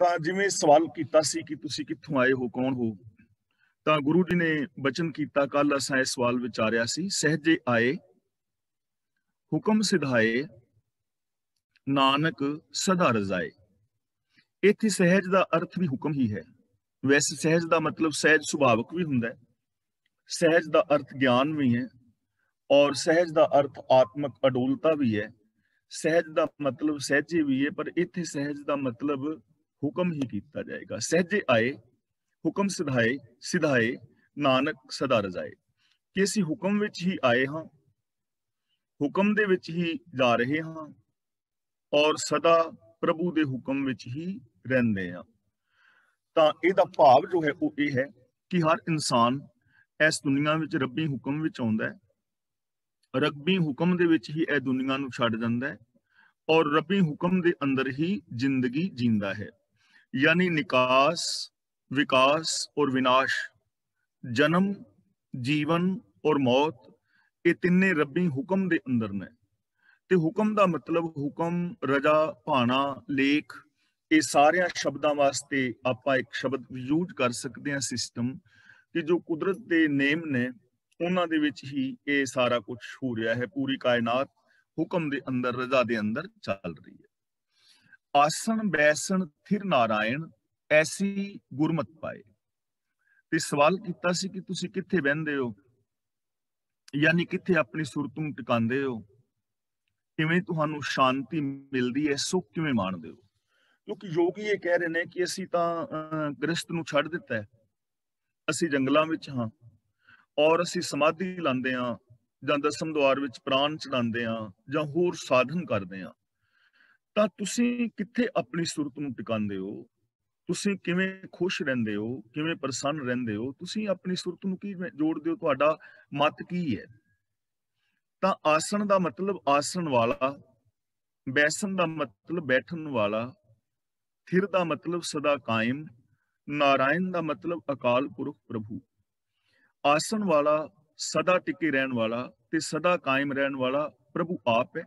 ਤਾਂ ਜਿਵੇਂ ਸਵਾਲ ਕੀਤਾ ਸੀ ਕਿ ਤੁਸੀਂ ਕਿੱਥੋਂ ਆਏ ਹੋ, ਕੌਣ ਹੋ, ਤਾਂ ਗੁਰੂ ਜੀ ਨੇ ਬਚਨ ਕੀਤਾ। ਕੱਲ ਅਸਾਂ ਇਹ ਸਵਾਲ ਵਿਚਾਰਿਆ ਸੀ, ਸਹਿਜੇ ਆਏ ਹੁਕਮ ਸਿਧਾਏ ਨਾਨਕ ਸਦਾ ਰਜ਼ਾਏ। ਇੱਥੇ ਸਹਿਜ ਦਾ ਅਰਥ ਵੀ ਹੁਕਮ ਹੀ ਹੈ। ਵੈਸੇ ਸਹਿਜ ਦਾ ਮਤਲਬ ਸਹਿਜ ਸੁਭਾਵਕ ਵੀ ਹੁੰਦਾ ਹੈ, ਸਹਿਜ ਦਾ ਅਰਥ ਗਿਆਨ ਵੀ ਹੈ, ਔਰ ਸਹਿਜ ਦਾ ਅਰਥ ਆਤਮਕ ਅਡੋਲਤਾ ਵੀ ਹੈ। ਸਹਿਜ ਦਾ ਮਤਲਬ ਸਹਿਜੇ ਵੀ ਹੈ, ਪਰ ਇੱਥੇ ਸਹਿਜ ਦਾ ਮਤਲਬ ਹੁਕਮ ਹੀ ਕੀਤਾ ਜਾਏਗਾ। ਸਹਿਜੇ ਆਏ ਹੁਕਮ ਸਿਧਾਏ, ਸਿਧਾਏ ਨਾਨਕ ਸਦਾ ਰਜ਼ਾਏ, ਕਿ ਅਸੀਂ ਹੁਕਮ ਵਿੱਚ ਹੀ ਆਏ ਹਾਂ, ਹੁਕਮ ਦੇ ਵਿੱਚ ਹੀ ਜਾ ਰਹੇ ਹਾਂ, ਔਰ ਸਦਾ ਪ੍ਰਭੂ ਦੇ ਹੁਕਮ ਵਿੱਚ ਹੀ ਰਹਿੰਦੇ ਹਾਂ। ਤਾਂ ਇਹਦਾ ਭਾਵ ਜੋ ਹੈ ਉਹ ਇਹ ਹੈ ਕਿ ਹਰ ਇਨਸਾਨ ਇਸ ਦੁਨੀਆ ਵਿੱਚ ਰੱਬੀ ਹੁਕਮ ਵਿੱਚ ਆਉਂਦਾ ਹੈ, ਰੱਬੀ ਹੁਕਮ ਦੇ ਵਿੱਚ ਹੀ ਇਹ ਦੁਨੀਆ ਨੂੰ ਛੱਡ ਜਾਂਦਾ ਹੈ, ਔਰ ਰੱਬੀ ਹੁਕਮ ਦੇ ਅੰਦਰ ਹੀ ਜ਼ਿੰਦਗੀ ਜੀਂਦਾ ਹੈ। यानी निकास, विकास और विनाश, जन्म, जीवन और मौत, ये तिन्ने रब्बी हुक्म दे अंदर ने। ते हुक्म दा मतलब हुक्म, रजा, भाना, लेख, ये सारे शब्दां वास्ते आपां एक शब्द यूज कर सकते हैं सिस्टम, कि जो कुदरत दे नेम ने उन्हां दे विच ही ये सारा कुछ हो रहा है। पूरी कायनात हुक्म दे अंदर, रजा दे अंदर चल रही है। आसन बैसन थिर नारायण ऐसी गुरमत पाए। ते सवाल कीता सी कि तुसी कित्थे बहिंदे हो, यानी कित्थे अपनी सुरत नूं टिकांदे हो, किवें तुहानूं शांति मिलदी है, सुख किवें माणदे हो। क्योंकि योगी ये कह रहे ने कि असीं तां गृहस्थ नूं छड्ड दित्ता है, असीं जंगलां विच हां, और असीं समाधि लांदे हां, जां दसम द्वार विच प्राण चढ़ांदे हां, जां होर साधन करदे हां। ਤਾਂ ਤੁਸੀਂ ਕਿੱਥੇ ਆਪਣੀ ਸੁਰਤ ਨੂੰ ਟਿਕਾਉਂਦੇ ਹੋ, ਤੁਸੀਂ ਕਿਵੇਂ ਖੁਸ਼ ਰਹਿੰਦੇ ਹੋ, ਕਿਵੇਂ ਪ੍ਰਸੰਨ ਰਹਿੰਦੇ ਹੋ, ਤੁਸੀਂ ਆਪਣੀ ਸੁਰਤ ਨੂੰ ਕੀ ਜੋੜਦੇ ਹੋ, ਤੁਹਾਡਾ ਮਤ ਕੀ ਹੈ। ਤਾਂ ਆਸਣ ਦਾ ਮਤਲਬ ਆਸਣ ਵਾਲਾ, ਬੈਸਣ ਦਾ ਮਤਲਬ ਬੈਠਣ ਵਾਲਾ, ਥਿਰ ਦਾ ਮਤਲਬ ਸਦਾ ਕਾਇਮ, ਨਾਰਾਇਣ ਦਾ ਮਤਲਬ ਅਕਾਲ ਪੁਰਖ ਪ੍ਰਭੂ। ਆਸਣ ਵਾਲਾ ਸਦਾ ਟਿਕੇ ਰਹਿਣ ਵਾਲਾ ਤੇ ਸਦਾ ਕਾਇਮ ਰਹਿਣ ਵਾਲਾ ਪ੍ਰਭੂ ਆਪ ਹੈ।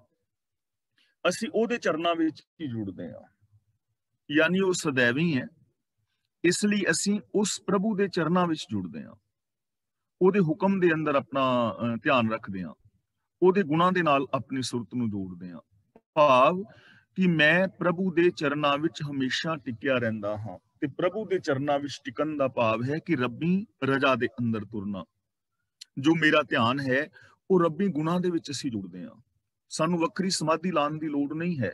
ਅਸੀਂ ਉਹਦੇ ਚਰਨਾਂ ਵਿੱਚ ਹੀ ਜੁੜਦੇ ਹਾਂ, ਯਾਨੀ ਉਹ ਸदैवी ਹੈ, ਇਸ ਲਈ ਅਸੀਂ ਉਸ ਪ੍ਰਭੂ ਦੇ ਚਰਨਾਂ ਵਿੱਚ ਜੁੜਦੇ ਹਾਂ, ਉਹਦੇ ਹੁਕਮ ਦੇ ਅੰਦਰ ਆਪਣਾ ਧਿਆਨ ਰੱਖਦੇ ਹਾਂ, ਉਹਦੇ ਗੁਣਾਂ ਦੇ ਨਾਲ ਆਪਣੀ ਸੁਰਤ ਨੂੰ ਜੋੜਦੇ ਹਾਂ। ਭਾਵ ਕਿ ਮੈਂ ਪ੍ਰਭੂ ਦੇ ਚਰਨਾਂ ਵਿੱਚ ਹਮੇਸ਼ਾ ਟਿਕਿਆ ਰਹਿੰਦਾ ਹਾਂ। ਤੇ ਪ੍ਰਭੂ ਦੇ ਚਰਨਾਂ ਵਿੱਚ ਟਿਕਣ ਦਾ ਭਾਵ ਹੈ ਕਿ ਰੱਬੀ ਰਜਾ ਦੇ ਅੰਦਰ ਤੁਰਨਾ। ਜੋ ਮੇਰਾ ਧਿਆਨ ਹੈ ਉਹ ਰੱਬੀ ਗੁਣਾਂ ਦੇ ਵਿੱਚ ਅਸੀਂ ਜੁੜਦੇ ਹਾਂ। ਸਾਨੂੰ ਵੱਖਰੀ ਸਮਾਧੀ ਲਾਉਣ ਦੀ ਲੋੜ ਨਹੀਂ ਹੈ।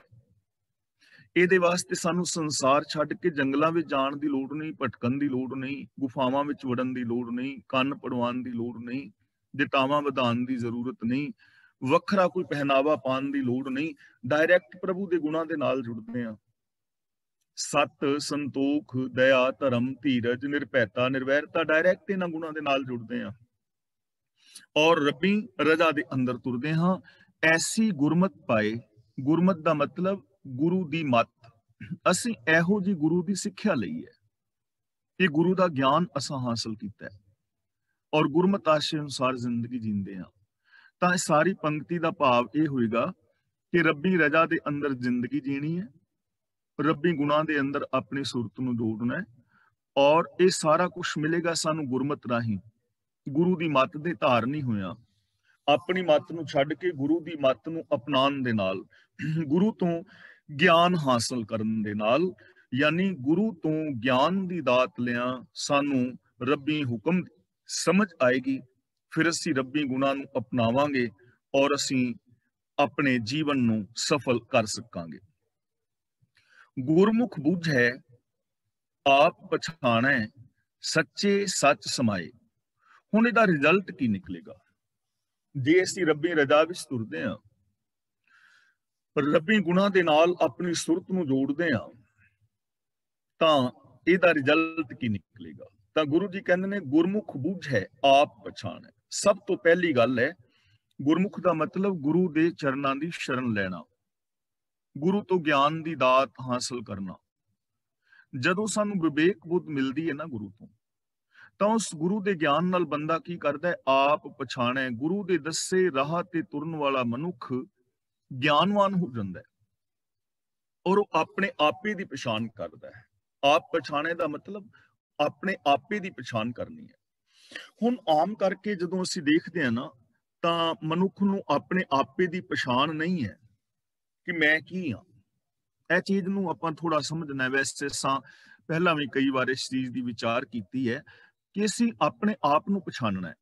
ਇਹਦੇ ਵਾਸਤੇ ਸਾਨੂੰ ਸੰਸਾਰ ਛੱਡ ਕੇ ਜੰਗਲਾਂ ਵਿੱਚ ਜਾਣ ਦੀ ਲੋੜ ਨਹੀਂ, ਭਟਕਣ ਦੀ ਲੋੜ ਨਹੀਂ, ਗੁਫਾਵਾਂ ਵਿੱਚ ਵੜਨ ਦੀ ਲੋੜ ਨਹੀਂ, ਕੰਨ ਪੜਵਾਉਣ ਦੀ ਲੋੜ ਨਹੀਂ, ਜਟਾਵਾਂ ਵਧਾਉਣ ਦੀ ਜ਼ਰੂਰਤ ਨਹੀਂ, ਵੱਖਰਾ ਕੋਈ ਪਹਿਨਾਵਾ ਪਾਉਣ ਦੀ ਲੋੜ ਨਹੀਂ। ਡਾਇਰੈਕਟ ਪ੍ਰਭੂ ਦੇ ਗੁਣਾਂ ਦੇ ਨਾਲ ਜੁੜਦੇ ਹਾਂ। ਸਤ, ਸੰਤੋਖ, ਦਇਆ, ਧਰਮ, ਧੀਰਜ, ਨਿਰਭੈਤਾ, ਨਿਰਵੈਰਤਾ, ਡਾਇਰੈਕਟ ਇਹਨਾਂ ਗੁਣਾਂ ਦੇ ਨਾਲ ਜੁੜਦੇ ਹਾਂ, ਔਰ ਰੱਬੀ ਰਜਾ ਦੇ ਅੰਦਰ ਤੁਰਦੇ ਹਾਂ। ਐਸੀ ਗੁਰਮਤ ਪਾਏ, ਗੁਰਮਤ ਦਾ ਮਤਲਬ ਗੁਰੂ ਦੀ ਮੱਤ। ਅਸੀਂ ਇਹੋ ਜਿਹੀ ਗੁਰੂ ਦੀ ਸਿੱਖਿਆ ਲਈ ਹੈ, ਇਹ ਗੁਰੂ ਦਾ ਗਿਆਨ ਅਸਾਂ ਹਾਸਲ ਕੀਤਾ ਹੈ, ਔਰ ਗੁਰਮਤ ਆਸ਼ੇ ਅਨੁਸਾਰ ਜ਼ਿੰਦਗੀ ਜੀਂਦੇ ਹਾਂ। ਤਾਂ ਸਾਰੀ ਪੰਕਤੀ ਦਾ ਭਾਵ ਇਹ ਹੋਏਗਾ ਕਿ ਰੱਬੀ ਰਜਾ ਦੇ ਅੰਦਰ ਜ਼ਿੰਦਗੀ ਜੀਣੀ ਹੈ, ਰੱਬੀ ਗੁਣਾਂ ਦੇ ਅੰਦਰ ਆਪਣੀ ਸੁਰਤ ਨੂੰ ਜੋੜਨਾ ਹੈ, ਔਰ ਇਹ ਸਾਰਾ ਕੁਝ ਮਿਲੇਗਾ ਸਾਨੂੰ ਗੁਰਮਤ ਰਾਹੀਂ। ਗੁਰੂ ਦੀ ਮੱਤ ਦੇ ਧਾਰ ਨਹੀਂ ਹੋਇਆ, ਆਪਣੀ ਮੱਤ ਨੂੰ ਛੱਡ ਕੇ ਗੁਰੂ ਦੀ ਮੱਤ ਨੂੰ ਅਪਣਾਉਣ ਦੇ ਨਾਲ, ਗੁਰੂ ਤੋਂ ਗਿਆਨ ਹਾਸਲ ਕਰਨ ਦੇ ਨਾਲ, ਯਾਨੀ ਗੁਰੂ ਤੋਂ ਗਿਆਨ ਦੀ ਦਾਤ ਲਿਆ ਸਾਨੂੰ ਰੱਬੀ ਹੁਕਮ ਸਮਝ ਆਏਗੀ। ਫਿਰ ਅਸੀਂ ਰੱਬੀ ਗੁਣਾਂ ਨੂੰ ਅਪਣਾਵਾਂਗੇ ਔਰ ਅਸੀਂ ਆਪਣੇ ਜੀਵਨ ਨੂੰ ਸਫਲ ਕਰ ਸਕਾਂਗੇ। ਗੁਰਮੁਖ ਬੁਝੈ ਆਪ ਪਛਾਣੈ ਸੱਚੇ ਸੱਚ ਸਮਾਏ। ਹੁਣ ਇਹਦਾ ਰਿਜ਼ਲਟ ਕੀ ਨਿਕਲੇਗਾ ਜੇ ਅਸੀਂ ਰੱਬੀ ਰਜਾ ਵਿੱਚ ਤੁਰਦੇ ਹਾਂ, ਰੱਬੀ ਗੁਣਾਂ ਦੇ ਨਾਲ ਆਪਣੀ ਸੁਰਤ ਨੂੰ ਜੋੜਦੇ ਹਾਂ, ਤਾਂ ਇਹਦਾ ਰਿਜ਼ਲਟ ਕੀ ਨਿਕਲੇਗਾ। ਤਾਂ ਗੁਰੂ ਜੀ ਕਹਿੰਦੇ ਨੇ ਗੁਰਮੁਖ ਬੁਝੈ ਆਪ ਪਛਾਣੈ। ਸਭ ਤੋਂ ਪਹਿਲੀ ਗੱਲ ਹੈ, ਗੁਰਮੁਖ ਦਾ ਮਤਲਬ ਗੁਰੂ ਦੇ ਚਰਨਾਂ ਦੀ ਸ਼ਰਨ ਲੈਣਾ, ਗੁਰੂ ਤੋਂ ਗਿਆਨ ਦੀ ਦਾਤ ਹਾਸਲ ਕਰਨਾ। ਜਦੋਂ ਸਾਨੂੰ ਵਿਵੇਕ ਬੁੱਧ ਮਿਲਦੀ ਹੈ ਨਾ ਗੁਰੂ ਤੋਂ, ਤਾਂ ਉਸ ਗੁਰੂ ਦੇ ਗਿਆਨ ਨਾਲ ਬੰਦਾ ਕੀ ਕਰਦਾ ਹੈ, ਆਪ ਪਛਾਣੈ। ਗੁਰੂ ਦੇ ਦੱਸੇ ਰਾਹ ਤੇ ਤੁਰਨ ਵਾਲਾ ਮਨੁੱਖ ਗਿਆਨਵਾਨ ਹੋ ਜਾਂਦਾ ਹੈ, ਔਰ ਉਹ ਆਪਣੇ ਆਪੇ ਦੀ ਪਛਾਣ ਕਰਦਾ ਹੈ। ਆਪ ਪਛਾਣੇ ਦਾ ਮਤਲਬ ਆਪਣੇ ਆਪੇ ਦੀ ਪਛਾਣ ਕਰਨੀ ਹੈ। ਹੁਣ ਆਮ ਕਰਕੇ ਜਦੋਂ ਅਸੀਂ ਦੇਖਦੇ ਹਾਂ ਨਾ, ਤਾਂ ਮਨੁੱਖ ਨੂੰ ਆਪਣੇ ਆਪੇ ਦੀ ਪਛਾਣ ਨਹੀਂ ਹੈ ਕਿ ਮੈਂ ਕੀ ਹਾਂ। ਇਹ ਚੀਜ਼ ਨੂੰ ਆਪਾਂ ਥੋੜਾ ਸਮਝਣਾ। ਵੈਸੇ ਪਹਿਲਾਂ ਵੀ ਕਈ ਵਾਰ ਇਸ ਚੀਜ਼ ਦੀ ਵਿਚਾਰ ਕੀਤੀ ਹੈ ਕਿ ਅਸੀਂ ਆਪਣੇ ਆਪ ਨੂੰ ਪਛਾਣਨਾ ਹੈ,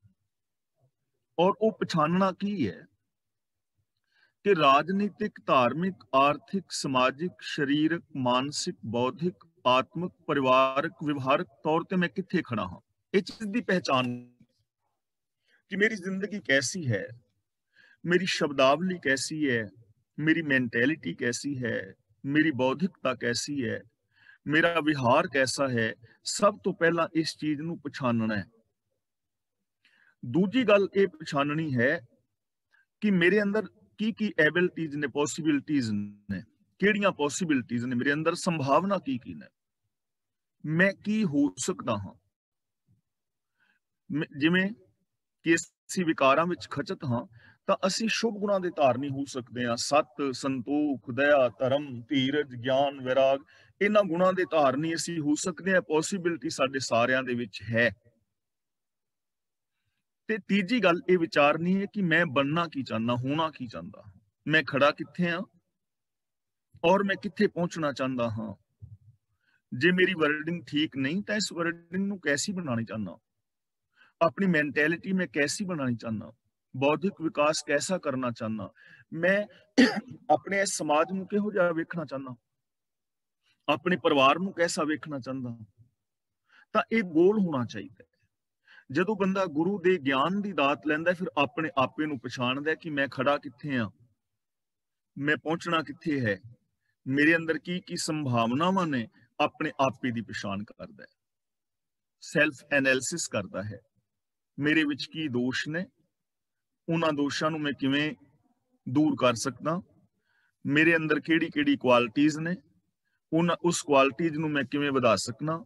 ਔਰ ਉਹ ਪਛਾਣਨਾ ਕੀ ਹੈ ਕਿ ਰਾਜਨੀਤਿਕ, ਧਾਰਮਿਕ, ਆਰਥਿਕ, ਸਮਾਜਿਕ, ਸਰੀਰਕ, ਮਾਨਸਿਕ, ਬੌਧਿਕ, ਆਤਮਿਕ, ਪਰਿਵਾਰਕ, ਵਿਵਹਾਰਕ ਤੌਰ ਤੇ ਮੈਂ ਕਿੱਥੇ ਖੜਾ ਹਾਂ। ਇਹ ਚੀਜ਼ ਦੀ ਪਹਿਚਾਣ ਕਿ ਮੇਰੀ ਜ਼ਿੰਦਗੀ कैसी है, मेरी शब्दावली कैसी है, मेरी मेंटेलिटी कैसी है, मेरी बौद्धिकता कैसी है, मेरा विहार कैसा है। सब तो पहला इस चीज ਨੂੰ ਪਛਾਣਨਾ ਹੈ। ਦੂਜੀ ਗੱਲ ਇਹ ਪਛਾਣਨੀ ਹੈ ਕਿ ਮੇਰੇ ਅੰਦਰ ਕੀ ਐਬਿਲਿਟੀਜ਼ ਨੇ, ਪੋਸਿਬਿਲਿਟੀਜ਼ ਨੇ, ਕਿਹੜੀਆਂ ਪੋਸਿਬਿਲਿਟੀਜ਼ ਨੇ ਮੇਰੇ ਅੰਦਰ, ਸੰਭਾਵਨਾ ਕੀ ਨੇ, ਮੈਂ ਕੀ ਹੋ ਸਕਦਾ ਹਾਂ। ਜਿਵੇਂ ਕਿ ਅਸੀਂ ਵਿਕਾਰਾਂ ਵਿੱਚ ਖਚਤ ਹਾਂ ਤਾਂ ਅਸੀਂ ਸ਼ੁਭ ਗੁਣਾਂ ਦੇ ਧਾਰਨੀ ਹੋ ਸਕਦੇ ਹਾਂ। ਸਤ, ਸੰਤੋਖ, ਦਇਆ, ਧਰਮ, ਧੀਰਜ, ਗਿਆਨ, ਵਿਰਾਗ, ਇਹਨਾਂ ਗੁਣਾਂ ਦੇ ਧਾਰਨੀ ਅਸੀਂ ਹੋ ਸਕਦੇ ਹਾਂ। ਪੋਸਿਬਿਲਿਟੀ ਸਾਡੇ ਸਾਰਿਆਂ ਦੇ ਵਿੱਚ ਹੈ। ਤੇ ਤੀਜੀ ਗੱਲ ਇਹ ਵਿਚਾਰਨੀ ਹੈ ਕਿ ਮੈਂ ਬਣਨਾ ਕੀ ਚਾਹੁੰਦਾ, ਹੋਣਾ ਕੀ ਚਾਹੁੰਦਾ, ਮੈਂ ਖੜਾ ਕਿੱਥੇ ਹਾਂ ਔਰ ਮੈਂ ਕਿੱਥੇ ਪਹੁੰਚਣਾ ਚਾਹੁੰਦਾ ਹਾਂ। ਜੇ ਮੇਰੀ ਵਰਡਿੰਗ ਠੀਕ ਨਹੀਂ ਤਾਂ ਇਸ ਵਰਡਿੰਗ ਨੂੰ ਕੈਸੀ ਬਣਾਉਣੀ ਚਾਹੁੰਦਾ, अपनी मेंटेलिटी में कैसी बनानी चाहना, बौद्धिक विकास कैसा करना चाहना, मैं अपने समाज ਨੂੰ ਕਿਹੋ ਜਿਹਾ ਵੇਖਣਾ ਚਾਹਨਾ, ਆਪਣੇ ਪਰਿਵਾਰ ਨੂੰ कैसा ਵੇਖਣਾ ਚਾਹੁੰਦਾ। ਤਾਂ ਇਹ ਗੋਲ ਹੋਣਾ ਚਾਹੀਦਾ। ਜਦੋਂ ਬੰਦਾ ਗੁਰੂ ਦੇ ਗਿਆਨ ਦੀ ਦਾਤ ਲੈਂਦਾ ਫਿਰ ਆਪਣੇ ਆਪੇ ਨੂੰ ਪਛਾਣਦਾ ਕਿ ਮੈਂ ਖੜਾ ਕਿੱਥੇ ਆ, ਮੈਂ ਪਹੁੰਚਣਾ ਕਿੱਥੇ ਹੈ, ਮੇਰੇ ਅੰਦਰ ਕੀ ਸੰਭਾਵਨਾਵਾਂ ਨੇ, ਆਪਣੇ ਆਪੇ ਦੀ ਪਛਾਣ ਕਰਦਾ ਹੈ, ਸੈਲਫ ਐਨਾਲਿਸਿਸ ਕਰਦਾ ਹੈ। ਮੇਰੇ ਵਿੱਚ ਕੀ ਦੋਸ਼ ਨੇ, ਉਹਨਾਂ ਦੋਸ਼ਾਂ ਨੂੰ ਮੈਂ ਕਿਵੇਂ ਦੂਰ ਕਰ ਸਕਦਾ, ਮੇਰੇ ਅੰਦਰ ਕਿਹੜੀ ਕੁਆਲਿਟੀਜ਼ ਨੇ, ਉਸ ਕੁਆਲਿਟੀਜ਼ ਨੂੰ ਮੈਂ ਕਿਵੇਂ ਵਧਾ ਸਕਦਾ,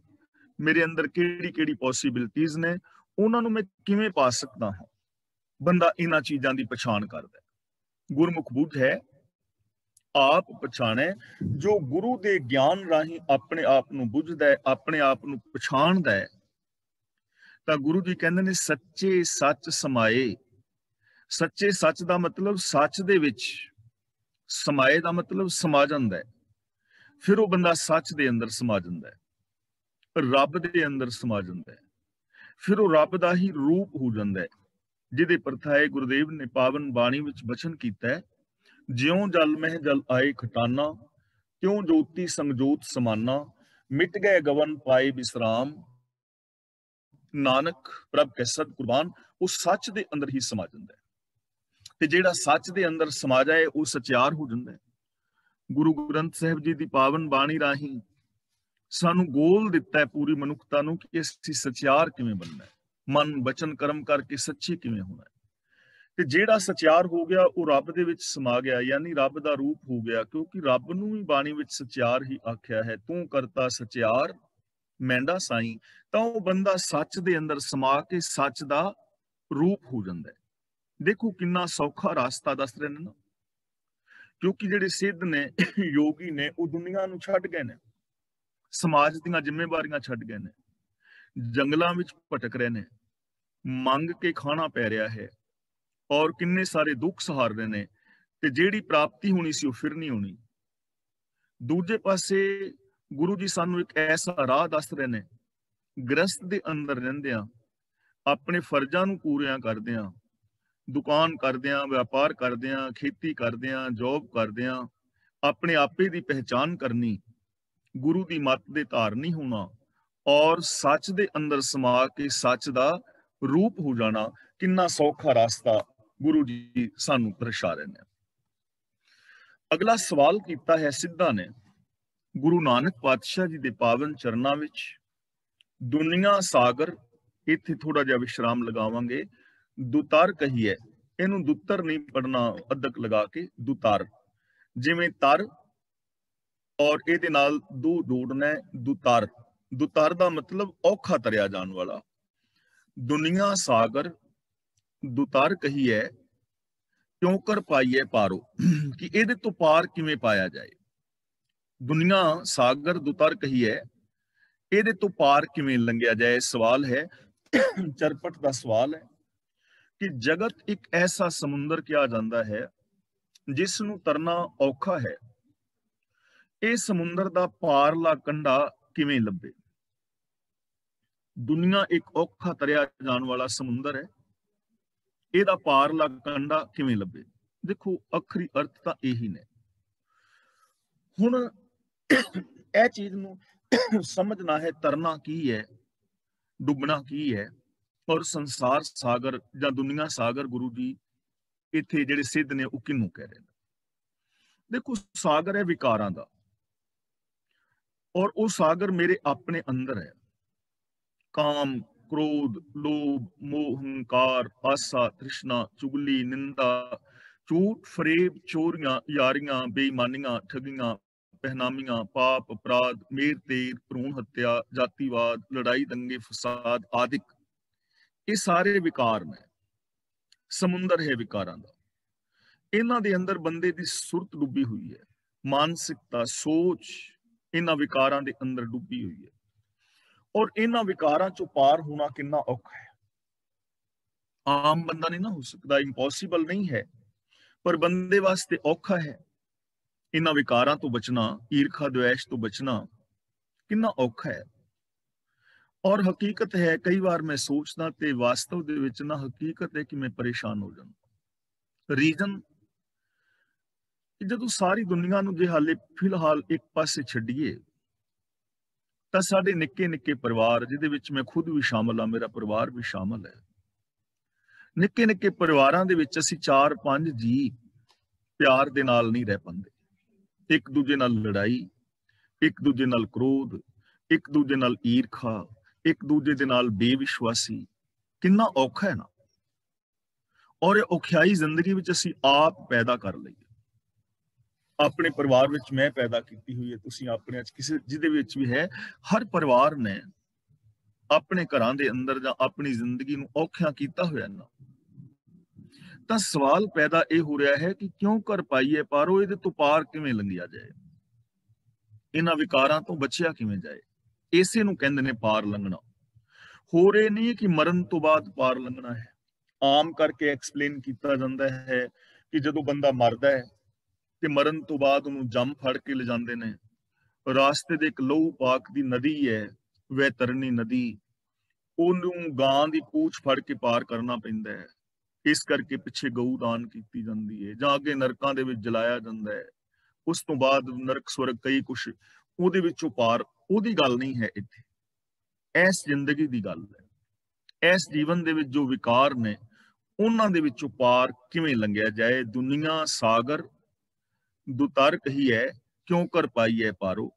ਮੇਰੇ ਅੰਦਰ ਕਿਹੜੀ ਪੋਸਿਬਿਲਿਟੀਜ਼ ਨੇ, ਉਹਨਾਂ ਨੂੰ ਮੈਂ ਕਿਵੇਂ ਪਾ ਸਕਦਾ ਹਾਂ। ਬੰਦਾ ਇਹਨਾਂ ਚੀਜ਼ਾਂ ਦੀ ਪਛਾਣ ਕਰਦਾ। ਗੁਰਮੁਖ ਬੁੱਧ ਹੈ ਆਪ ਪਛਾਣੇ, ਜੋ ਗੁਰੂ ਦੇ ਗਿਆਨ ਰਾਹੀਂ ਆਪਣੇ ਆਪ ਨੂੰ ਬੁੱਝਦਾ ਹੈ, ਆਪਣੇ ਆਪ ਨੂੰ ਪਛਾਣਦਾ ਹੈ। ਤਾਂ ਗੁਰੂ ਜੀ ਕਹਿੰਦੇ ਨੇ ਸੱਚੇ ਸੱਚ ਸਮਾਏ। ਸੱਚੇ ਸੱਚ ਦਾ ਮਤਲਬ ਸੱਚ ਦੇ ਵਿੱਚ, ਸਮਾਏ ਦਾ ਮਤਲਬ ਸਮਾ ਜਾਂਦਾ ਹੈ। ਫਿਰ ਉਹ ਬੰਦਾ ਸੱਚ ਦੇ ਅੰਦਰ ਸਮਾ ਜਾਂਦਾ ਹੈ, ਰੱਬ ਦੇ ਅੰਦਰ ਸਮਾ ਜਾਂਦਾ ਹੈ। ਫਿਰ ਉਹ ਰੱਬ ਦਾ ਹੀ ਰੂਪ ਹੋ ਜਾਂਦਾ ਹੈ, ਜਿਹਦੇ ਪ੍ਰਥਾਏ ਗੁਰਦੇਵ ਨੇ ਪਾਵਨ ਬਾਣੀ ਵਿੱਚ ਬਚਨ ਕੀਤਾ ਹੈ, ਜਿਉਂ ਜਲ ਮਹਿ ਜਲ ਆਏ ਖਟਾਨਾ, ਤਿਉਂ ਜੋਤੀ ਸੰਜੋਤ ਸਮਾਨਾ, ਮਿਟ ਗਏ ਗਵਨ ਪਾਏ ਵਿਸਰਾਮ, ਨਾਨਕ ਪ੍ਰਭ ਕੈ ਸਤ ਕੁਰਬਾਨ। ਉਹ ਸੱਚ ਦੇ ਅੰਦਰ ਹੀ ਸਮਾ ਜਾਂਦਾ ਹੈ, ਤੇ ਜਿਹੜਾ ਸੱਚ ਦੇ ਅੰਦਰ ਸਮਾ ਜਾਏ ਉਹ ਸਚਿਆਰ ਹੋ ਜਾਂਦਾ ਹੈ। ਗੁਰੂ ਗ੍ਰੰਥ ਸਾਹਿਬ ਜੀ ਦੀ ਪਾਵਨ ਬਾਣੀ ਰਾਹੀਂ ਸਾਨੂੰ ਗੋਲ ਦਿੱਤਾ ਹੈ ਪੂਰੀ ਮਨੁੱਖਤਾ ਨੂੰ ਕਿ ਅਸੀਂ ਸਚਿਆਰ ਕਿਵੇਂ ਬਣਨਾ ਹੈ, ਮਨ ਬਚਨ ਕਰਮ ਕਰਕੇ ਸੱਚੇ ਕਿਵੇਂ ਹੋਣਾ ਹੈ। ਤੇ ਜਿਹੜਾ ਸਚਿਆਰ ਹੋ ਗਿਆ ਉਹ ਰੱਬ ਦੇ ਵਿੱਚ ਸਮਾ ਗਿਆ, ਯਾਨੀ ਰੱਬ ਦਾ ਰੂਪ ਹੋ ਗਿਆ, ਕਿਉਂਕਿ ਰੱਬ ਨੂੰ ਵੀ ਬਾਣੀ ਵਿੱਚ ਸਚਿਆਰ ਹੀ ਆਖਿਆ ਹੈ, ਤੂੰ ਕਰਤਾ ਸਚਿਆਰ ਮਹਿੰਦਾ ਸਾਈਂ। ਤਾਂ ਉਹ ਬੰਦਾ ਸੱਚ ਦੇ ਅੰਦਰ ਸਮਾ ਕੇ ਸੱਚ ਦਾ ਰੂਪ ਹੋ ਜਾਂਦਾ ਹੈ। ਦੇਖੋ ਕਿੰਨਾ ਸੌਖਾ ਰਸਤਾ ਦੱਸ ਰਹੇ ਨੇ ਨਾ, ਕਿਉਂਕਿ ਜਿਹੜੇ ਸਿੱਧ ਨੇ, ਯੋਗੀ ਨੇ, ਉਹ ਦੁਨੀਆ ਨੂੰ ਛੱਡ ਗਏ ਨੇ, ਸਮਾਜ ਦੀਆਂ ਜ਼ਿੰਮੇਵਾਰੀਆਂ ਛੱਡ ਗਏ ਨੇ, ਜੰਗਲਾਂ ਵਿੱਚ ਭਟਕ ਰਹੇ ਨੇ, ਮੰਗ ਕੇ ਖਾਣਾ ਪੈ ਰਿਹਾ ਹੈ, ਔਰ ਕਿੰਨੇ ਸਾਰੇ ਦੁੱਖ ਸਹਾਰ ਰਹੇ ਨੇ, ਤੇ ਜਿਹੜੀ ਪ੍ਰਾਪਤੀ ਹੋਣੀ ਸੀ ਉਹ ਫਿਰ ਨਹੀਂ ਹੋਣੀ। ਦੂਜੇ ਪਾਸੇ ਗੁਰੂ ਜੀ ਸਾਨੂੰ ਇੱਕ ਐਸਾ ਰਾਹ ਦੱਸ ਰਹੇ ਨੇ, ਗ੍ਰਸਤ ਦੇ ਅੰਦਰ ਰਹਿੰਦਿਆਂ, ਆਪਣੇ ਫਰਜ਼ਾਂ ਨੂੰ ਪੂਰਿਆਂ ਕਰਦਿਆਂ, ਦੁਕਾਨ ਕਰਦਿਆਂ, ਵਪਾਰ ਕਰਦਿਆਂ, ਖੇਤੀ ਕਰਦਿਆਂ, ਜੌਬ ਕਰਦਿਆਂ, ਆਪਣੇ ਆਪੇ ਦੀ ਪਹਿਚਾਨ ਕਰਨੀ, ਗੁਰੂ ਦੀ ਮੱਤ ਦੇ ਧਾਰਨੀ ਹੋਣਾ, ਔਰ ਸੱਚ ਦੇ ਅੰਦਰ ਸਮਾ ਕੇ ਸੱਚ ਦਾ ਰੂਪ ਹੋ ਜਾਣਾ। ਕਿੰਨਾ ਸੌਖਾ ਰਸਤਾ ਗੁਰੂ ਜੀ ਸਾਨੂੰ ਦਰਸਾ ਰਹੇ ਨੇ। ਅਗਲਾ ਸਵਾਲ ਕੀਤਾ ਹੈ ਸਿੱਧਾਂ ਨੇ ਗੁਰੂ ਨਾਨਕ ਪਾਤਸ਼ਾਹ ਜੀ ਦੇ ਪਾਵਨ ਚਰਨਾਂ ਵਿੱਚ, ਦੁਨੀਆ ਸਾਗਰ, ਇੱਥੇ ਥੋੜਾ ਜਿਹਾ ਵਿਸ਼ਰਾਮ ਲਗਾਵਾਂਗੇ, ਦੁਤਰ ਕਹੀਏ, ਇਹਨੂੰ ਦੁੱਤਰ ਨਹੀਂ ਪੜਨਾ, ਅੱਧਕ ਲਗਾ ਕੇ ਦੁਤਰ, ਜਿਵੇਂ ਤਰ ਔਰ ਇਹਦੇ ਨਾਲ ਦੋ ਜੋੜਨਾ ਦੁਤਰ। ਦੁਤਰ ਦਾ ਮਤਲਬ ਔਖਾ ਤਰਿਆ ਜਾਣ ਵਾਲਾ। ਦੁਨੀਆ ਸਾਗਰ ਦੁਤਰ ਕਹੀਏ, ਕਿਉਂ ਕਰ ਪਾਈਏ ਪਾਰੋ, ਕਿ ਇਹਦੇ ਤੋਂ ਪਾਰ ਕਿਵੇਂ ਪਾਇਆ ਜਾਏ। ਦੁਨੀਆ ਸਾਗਰ ਦੁਤਰ ਕਹੀਏ, ਇਹਦੇ ਤੋਂ ਪਾਰ ਕਿਵੇਂ ਲੰਘਿਆ ਜਾਏ, ਸਵਾਲ ਹੈ। ਚਰਪਟ ਦਾ ਸਵਾਲ ਹੈ ਕਿ ਜਗਤ ਇੱਕ ਐਸਾ ਸਮੁੰਦਰ ਕਿਹਾ ਜਾਂਦਾ ਹੈ ਜਿਸ ਨੂੰ ਤਰਨਾ ਔਖਾ ਹੈ। ਇਹ ਸਮੁੰਦਰ ਦਾ ਪਾਰਲਾ ਕੰਢਾ ਕਿਵੇਂ ਲੱਭੇ? ਦੁਨੀਆ ਇੱਕ ਔਖਾ ਤਰਿਆ ਜਾਣ ਵਾਲਾ ਸਮੁੰਦਰ ਹੈ, ਇਹਦਾ ਪਾਰਲਾ ਕੰਢਾ ਕਿਵੇਂ ਲੱਭੇ? ਦੇਖੋ, ਅਖਰੀ ਅਰਥ ਤਾਂ ਇਹੀ ਨੇ। ਹੁਣ ਇਹ ਚੀਜ਼ ਨੂੰ ਸਮਝਣਾ ਹੈ, ਤਰਨਾ ਕੀ ਹੈ, ਡੁੱਬਣਾ ਕੀ ਹੈ, ਔਰ ਸੰਸਾਰ ਸਾਗਰ ਜਾਂ ਦੁਨੀਆ ਸਾਗਰ ਗੁਰੂ ਜੀ ਇੱਥੇ ਜਿਹੜੇ ਸਿੱਧ ਨੇ ਉਹ ਕਿਹਨੂੰ ਕਹਿ ਰਹੇ ਨੇ? ਦੇਖੋ, ਸਾਗਰ ਹੈ ਵਿਕਾਰਾਂ ਦਾ, ਔਰ ਉਹ ਸਾਗਰ ਮੇਰੇ ਆਪਣੇ ਅੰਦਰ ਹੈ। ਕਾਮ, क्रोध, लोभ, मोह, हंकार, आसा, तृष्णा, चुगली, निंदा, झूठ, फरेब, चोरियां, यारियां, बेईमानियां, ठगियां, पहनामियां, पाप, अपराध, मेर तेर, भ्रूण हत्या, जातिवाद, लड़ाई, दंगे, फसाद आदि, ये सारे विकार ने। समुंदर है विकारां दा। इन्हां दे अंदर बंदे दी सुरत डुबी हुई है, मानसिकता, सोच इन्हां विकारां दे अंदर डुबी हुई है। और इन्हां विकारां चों पार होना कितना औखा है। आम बंदा नहीं ना हो सकता, इंपॉसिबल नहीं है, पर बंदे वास्ते औखा है। इन्हां विकारां तो बचना, ईर्खा द्वेष तो बचना कितना औखा है। और हकीकत है, कई बार मैं सोचदा ते वास्तव दे विच ना हकीकत है कि मैं परेशान हो जाऊं। रीजन, जदों सारी दुनिया नूं जे हाले फिलहाल एक पासे छड्डीए ਤਾਂ ਸਾਡੇ ਨਿੱਕੇ ਨਿੱਕੇ ਪਰਿਵਾਰ, ਜਿਹਦੇ ਵਿੱਚ ਮੈਂ ਖੁਦ ਵੀ ਸ਼ਾਮਲ ਹਾਂ, ਮੇਰਾ ਪਰਿਵਾਰ ਵੀ ਸ਼ਾਮਲ ਹੈ, ਨਿੱਕੇ ਨਿੱਕੇ ਪਰਿਵਾਰਾਂ ਦੇ ਵਿੱਚ ਅਸੀਂ 4-5 ਜੀ ਪਿਆਰ ਦੇ ਨਾਲ ਨਹੀਂ ਰਹਿ ਪਾਉਂਦੇ। ਇੱਕ ਦੂਜੇ ਨਾਲ ਲੜਾਈ, ਇੱਕ ਦੂਜੇ ਨਾਲ ਕ੍ਰੋਧ, ਇੱਕ ਦੂਜੇ ਨਾਲ ਈਰਖਾ, ਇੱਕ ਦੂਜੇ ਦੇ ਨਾਲ ਬੇਵਿਸ਼ਵਾਸੀ, ਕਿੰਨਾ ਔਖਾ ਹੈ ਨਾ। ਔਰ ਇਹ ਔਖਿਆਈ ਜ਼ਿੰਦਗੀ ਵਿੱਚ ਅਸੀਂ ਆਪ ਪੈਦਾ ਕਰ ਲਈ। ਆਪਣੇ ਪਰਿਵਾਰ ਵਿੱਚ ਮੈਂ ਪੈਦਾ ਕੀਤੀ ਹੋਈ ਹੈ, ਤੁਸੀਂ ਆਪਣੇ ਕਿਸੇ ਜਿਹਦੇ ਵਿੱਚ ਵੀ ਹੈ, ਹਰ ਪਰਿਵਾਰ ਨੇ ਆਪਣੇ ਘਰਾਂ ਦੇ ਅੰਦਰ ਜਾਂ ਆਪਣੀ ਜ਼ਿੰਦਗੀ ਨੂੰ ਔਖਿਆਂ ਕੀਤਾ ਹੋਇਆ ਨਾ। ਤਾਂ ਸਵਾਲ ਪੈਦਾ ਇਹ ਹੋ ਰਿਹਾ ਹੈ ਕਿ ਕਿਉਂ ਕਰ ਪਾਈਏ ਪਾਰੋ, ਇਹਦੇ ਤੋਂ ਪਾਰ ਕਿਵੇਂ ਲੰਘਿਆ ਜਾਏ, ਇਹਨਾਂ ਵਿਕਾਰਾਂ ਤੋਂ ਬਚਿਆ ਕਿਵੇਂ ਜਾਏ? ਇਸੇ ਨੂੰ ਕਹਿੰਦੇ ਨੇ ਪਾਰ ਲੰਘਣਾ। ਹੋਰ ਇਹ ਨਹੀਂ ਕਿ ਮਰਨ ਤੋਂ ਬਾਅਦ ਪਾਰ ਲੰਘਣਾ ਹੈ। ਆਮ ਕਰਕੇ ਐਕਸਪਲੇਨ ਕੀਤਾ ਜਾਂਦਾ ਹੈ ਕਿ ਜਦੋਂ ਬੰਦਾ ਮਰਦਾ ਹੈ ਤੇ ਮਰਨ ਤੋਂ ਬਾਅਦ ਉਹਨੂੰ ਜੰਮ ਫੜ ਕੇ ਲਿਜਾਂਦੇ ਨੇ, ਰਾਸਤੇ ਦੇ ਇੱਕ ਲਹੂ ਪਾਕ ਦੀ ਨਦੀ ਹੈ, ਵੈਤਰਨੀ ਨਦੀ, ਉਹਨੂੰ ਗਾਂ ਦੀ ਪੂਛ ਫੜ ਕੇ ਪਾਰ ਕਰਨਾ ਪੈਂਦਾ ਹੈ। ਇਸ ਕਰਕੇ ਪਿੱਛੇ ਗਊ ਦਾਨ ਕੀਤੀ ਜਾਂਦੀ ਹੈ, ਜਾਂ ਅੱਗੇ ਨਰਕਾਂ ਦੇ ਵਿੱਚ ਜਲਾਇਆ ਜਾਂਦਾ ਹੈ। ਉਸ ਤੋਂ ਬਾਅਦ ਨਰਕ ਸਵਰਗ ਕਈ ਕੁਛ, ਉਹਦੇ ਵਿੱਚੋਂ ਪਾਰ, ਉਹਦੀ ਗੱਲ ਨਹੀਂ ਹੈ ਇੱਥੇ, ਇਸ ਜ਼ਿੰਦਗੀ ਦੀ ਗੱਲ ਹੈ। ਇਸ ਜੀਵਨ ਦੇ ਵਿੱਚ ਜੋ ਵਿਕਾਰ ਨੇ, ਉਹਨਾਂ ਦੇ ਵਿੱਚੋਂ ਪਾਰ ਕਿਵੇਂ ਲੰਘਿਆ ਜਾਏ? ਦੁਨੀਆ ਸਾਗਰ ਦੁਤਰ ਕਹੀ ਹੈ, ਕਿਉਂ ਕਰ ਪਾਈ ਹੈ ਪਾਰੋ।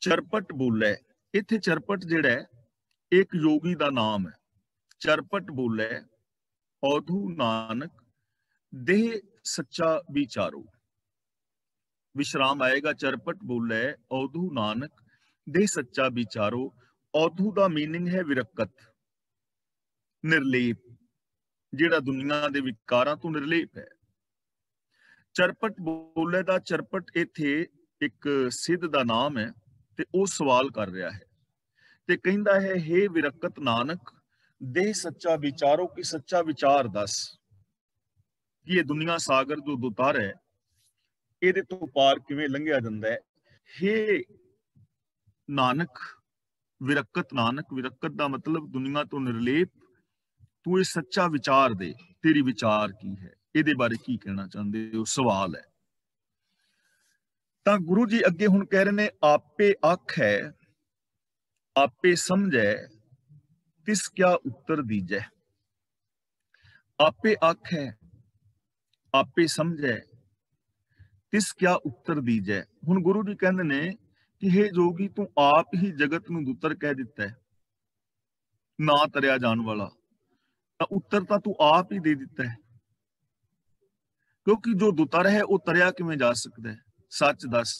ਚਰਪਟ ਬੋਲੇ, ਇੱਥੇ ਚਰਪਟ ਜਿਹੜਾ ਹੈ ਇੱਕ ਯੋਗੀ ਦਾ ਨਾਮ ਹੈ। ਚਰਪਟ ਬੋਲੇ ਔਧੂ ਨਾਨਕ ਦੇਹ ਸੱਚਾ ਵਿਚਾਰੋ। ਵਿਸ਼ਰਾਮ ਆਏਗਾ, ਚਰਪਟ ਬੋਲੇ ਔਧੂ ਨਾਨਕ ਦੇਹ ਸੱਚਾ ਵਿਚਾਰੋ। ਔਧੂ ਦਾ ਮੀਨਿੰਗ ਹੈ ਵਿਰਕਤ, ਨਿਰਲੇਪ, ਜਿਹੜਾ ਦੁਨੀਆ ਦੇ ਵਿਕਾਰਾਂ ਤੋਂ ਨਿਰਲੇਪ ਹੈ। ਚਰਪਟ ਬੋਲੇ ਦਾ ਚਰਪਟ ਇੱਥੇ ਇੱਕ ਸਿੱਧ ਦਾ ਨਾਮ ਹੈ ਤੇ ਉਹ ਸਵਾਲ ਕਰ ਰਿਹਾ ਹੈ ਤੇ ਕਹਿੰਦਾ ਹੈ, ਹੇ ਵਿਰਕਤ ਨਾਨਕ ਦੇਹ ਸੱਚਾ ਵਿਚਾਰੋ, ਕਿ ਸੱਚਾ ਵਿਚਾਰ ਦੱਸ ਕਿ ਇਹ ਦੁਨੀਆ ਸਾਗਰ ਜੋ ਦੁਤਾਰ ਹੈ, ਇਹਦੇ ਤੋਂ ਪਾਰ ਕਿਵੇਂ ਲੰਘਿਆ ਜਾਂਦਾ ਹੈ। ਹੇ ਨਾਨਕ, ਵਿਰਕਤ ਨਾਨਕ, ਵਿਰਕਤ ਦਾ ਮਤਲਬ ਦੁਨੀਆ ਤੋਂ ਨਿਰਲੇਪ, ਤੂੰ ਇਹ ਸੱਚਾ ਵਿਚਾਰ ਦੇ, ਤੇਰੀ ਵਿਚਾਰ ਕੀ ਹੈ, ਇਹਦੇ ਬਾਰੇ ਕੀ ਕਹਿਣਾ ਚਾਹੁੰਦੇ ਹੋ, ਸਵਾਲ ਹੈ। ਤਾਂ ਗੁਰੂ ਜੀ ਅੱਗੇ ਹੁਣ ਕਹਿ ਰਹੇ ਨੇ, ਆਪੇ ਆਖੈ ਆਪੇ ਸਮਝੈ ਤਿਸ ਕਿਆ ਉੱਤਰ ਦੀਜੈ। ਆਪੇ ਆਖੈ ਆਪੇ ਸਮਝੈ ਤਿਸ ਕਿਆ ਉੱਤਰ ਦੀਜੈ। ਹੁਣ ਗੁਰੂ ਜੀ ਕਹਿੰਦੇ ਨੇ ਕਿ ਹੇ ਜੋਗੀ, ਤੂੰ ਆਪ ਹੀ ਜਗਤ ਨੂੰ ਦੁੱਤਰ ਕਹਿ ਦਿੱਤਾ ਹੈ, ਨਾ ਤਰਿਆ ਜਾਣ ਵਾਲਾ, ਤਾਂ ਉੱਤਰ ਤਾਂ ਤੂੰ ਆਪ ਹੀ ਦੇ ਦਿੱਤਾ ਹੈ। ਕਿਉਂਕਿ ਜੋ ਦੁਤਰ ਹੈ ਉਹ ਤਰਿਆ ਕਿਵੇਂ ਜਾ ਸਕਦਾ ਹੈ, ਸੱਚ ਦੱਸ।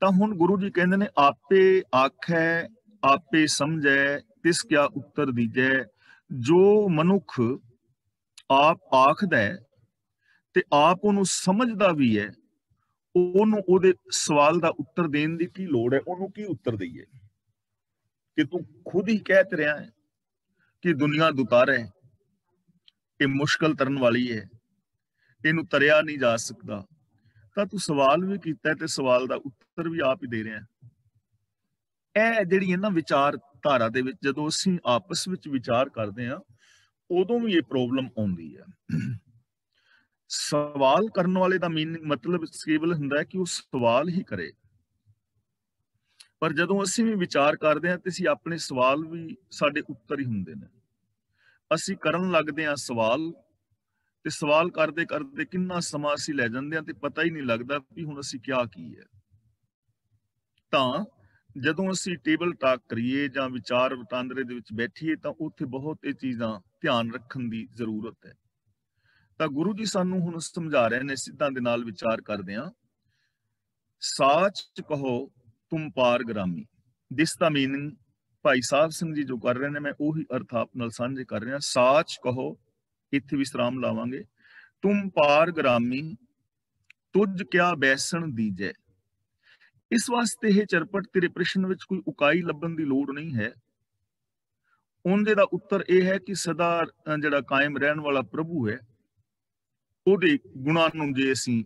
ਤਾਂ ਹੁਣ ਗੁਰੂ ਜੀ ਕਹਿੰਦੇ ਨੇ, ਆਪੇ ਆਖੈ ਆਪੇ ਸਮਝੈ ਤਿਸ ਕਿਆ ਉੱਤਰ ਦੀਜੈ। ਜੋ ਮਨੁੱਖ ਆਪ ਆਖਦਾ ਹੈ ਤੇ ਆਪ ਉਹਨੂੰ ਸਮਝਦਾ ਵੀ ਹੈ, ਉਹਨੂੰ ਉਹਦੇ ਸਵਾਲ ਦਾ ਉੱਤਰ ਦੇਣ ਦੀ ਕੀ ਲੋੜ ਹੈ? ਉਹਨੂੰ ਕੀ ਉੱਤਰ ਦਈਏ? कि तू खुद ही कहते रहा है कि दुनिया दुतार है, ये मुश्किल तरन वाली है, इनू तरिया नहीं जा सकता, ਤਾਂ ਤੂੰ ਸਵਾਲ ਵੀ ਕੀਤਾ ਤੇ ਸਵਾਲ ਦਾ ਉੱਤਰ ਵੀ ਆਪ ਹੀ ਦੇ ਰਿਹਾ। ਇਹ ਜਿਹੜੀ ਹੈ ਨਾ ਵਿਚਾਰਧਾਰਾ ਦੇ ਵਿੱਚ ਜਦੋਂ ਅਸੀਂ ਆਪਸ ਵਿੱਚ ਵਿਚਾਰ ਕਰਦੇ ਹਾਂ ਉਦੋਂ ਵੀ ਇਹ ਪ੍ਰੋਬਲਮ ਆਉਂਦੀ ਹੈ। ਸਵਾਲ ਕਰਨ ਵਾਲੇ ਦਾ ਮੀਨਿੰਗ ਮਤਲਬ ਕੇਵਲ ਹੁੰਦਾ ਹੈ ਕਿ ਉਹ ਸਵਾਲ ਹੀ ਕਰੇ, ਪਰ ਜਦੋਂ ਅਸੀਂ ਵੀ ਵਿਚਾਰ ਕਰਦੇ ਹਾਂ ਤੇ ਅਸੀਂ ਆਪਣੇ ਸਵਾਲ ਵੀ ਸਾਡੇ ਉੱਤਰ ਹੀ ਹੁੰਦੇ ਨੇ। ਅਸੀਂ ਕਰਨ ਲੱਗਦੇ ਹਾਂ ਸਵਾਲ ਤੇ ਸਵਾਲ ਕਰਦੇ ਕਰਦੇ ਕਿੰਨਾ ਸਮਾਂ ਅਸੀਂ ਲੈ ਜਾਂਦੇ ਹਾਂ ਤੇ ਪਤਾ ਹੀ ਨਹੀਂ ਲੱਗਦਾ ਵੀ ਹੁਣ ਅਸੀਂ ਕੀ ਹੈ। ਤਾਂ ਜਦੋਂ ਅਸੀਂ ਟੇਬਲ ਟਾਕ ਕਰੀਏ ਜਾਂ ਵਿਚਾਰ ਵਟਾਂਦਰੇ ਦੇ ਵਿੱਚ ਬੈਠੀਏ ਤਾਂ ਉੱਥੇ ਬਹੁਤ ਇਹ ਚੀਜ਼ਾਂ ਧਿਆਨ ਰੱਖਣ ਦੀ ਜ਼ਰੂਰਤ ਹੈ। ਤਾਂ ਗੁਰੂ ਜੀ ਸਾਨੂੰ ਹੁਣ ਸਮਝਾ ਰਹੇ ਨੇ, ਸਿੱਧਾਂ ਦੇ ਨਾਲ ਵਿਚਾਰ ਕਰਦੇ ਹਾਂ। ਸਾਚ ਕਹੋ ਤੁਮ ਪਾਰਗ੍ਰਾਮੀ, ਦਿਸ ਦਾ ਮੀਨਿੰਗ ਭਾਈ ਸਾਹਿਬ ਸਿੰਘ ਜੀ ਜੋ ਕਰ ਰਹੇ ਨੇ, ਮੈਂ ਉਹੀ ਅਰਥ ਆਪ ਨਾਲ ਸਾਂਝੇ ਕਰ ਰਿਹਾ। ਸਾਚ ਕਹੋ, ਇੱਥੇ ਵਿਸਰਾਮ ਲਾਵਾਂਗੇ। ਤੁਮ ਪਾਰਗ੍ਰਾਮੀ, ਤੁਝ ਕਿਆ ਬੈਸਣ ਦੀਜੈ। ਇਸ ਵਾਸਤੇ ਇਹ ਚਰਪਟ ਤੇਰੇ ਪ੍ਰਸ਼ਨ ਵਿੱਚ ਕੋਈ ਉਕਾਈ ਲੱਭਣ ਦੀ ਲੋੜ ਨਹੀਂ ਹੈ। ਉਹਦੇ ਦਾ ਉੱਤਰ ਇਹ ਹੈ ਕਿ ਸਦਾ ਜਿਹੜਾ ਕਾਇਮ ਰਹਿਣ ਵਾਲਾ ਪ੍ਰਭੂ ਹੈ, ਉਹਦੇ ਗੁਣਾਂ ਨੂੰ ਜੇ ਅਸੀਂ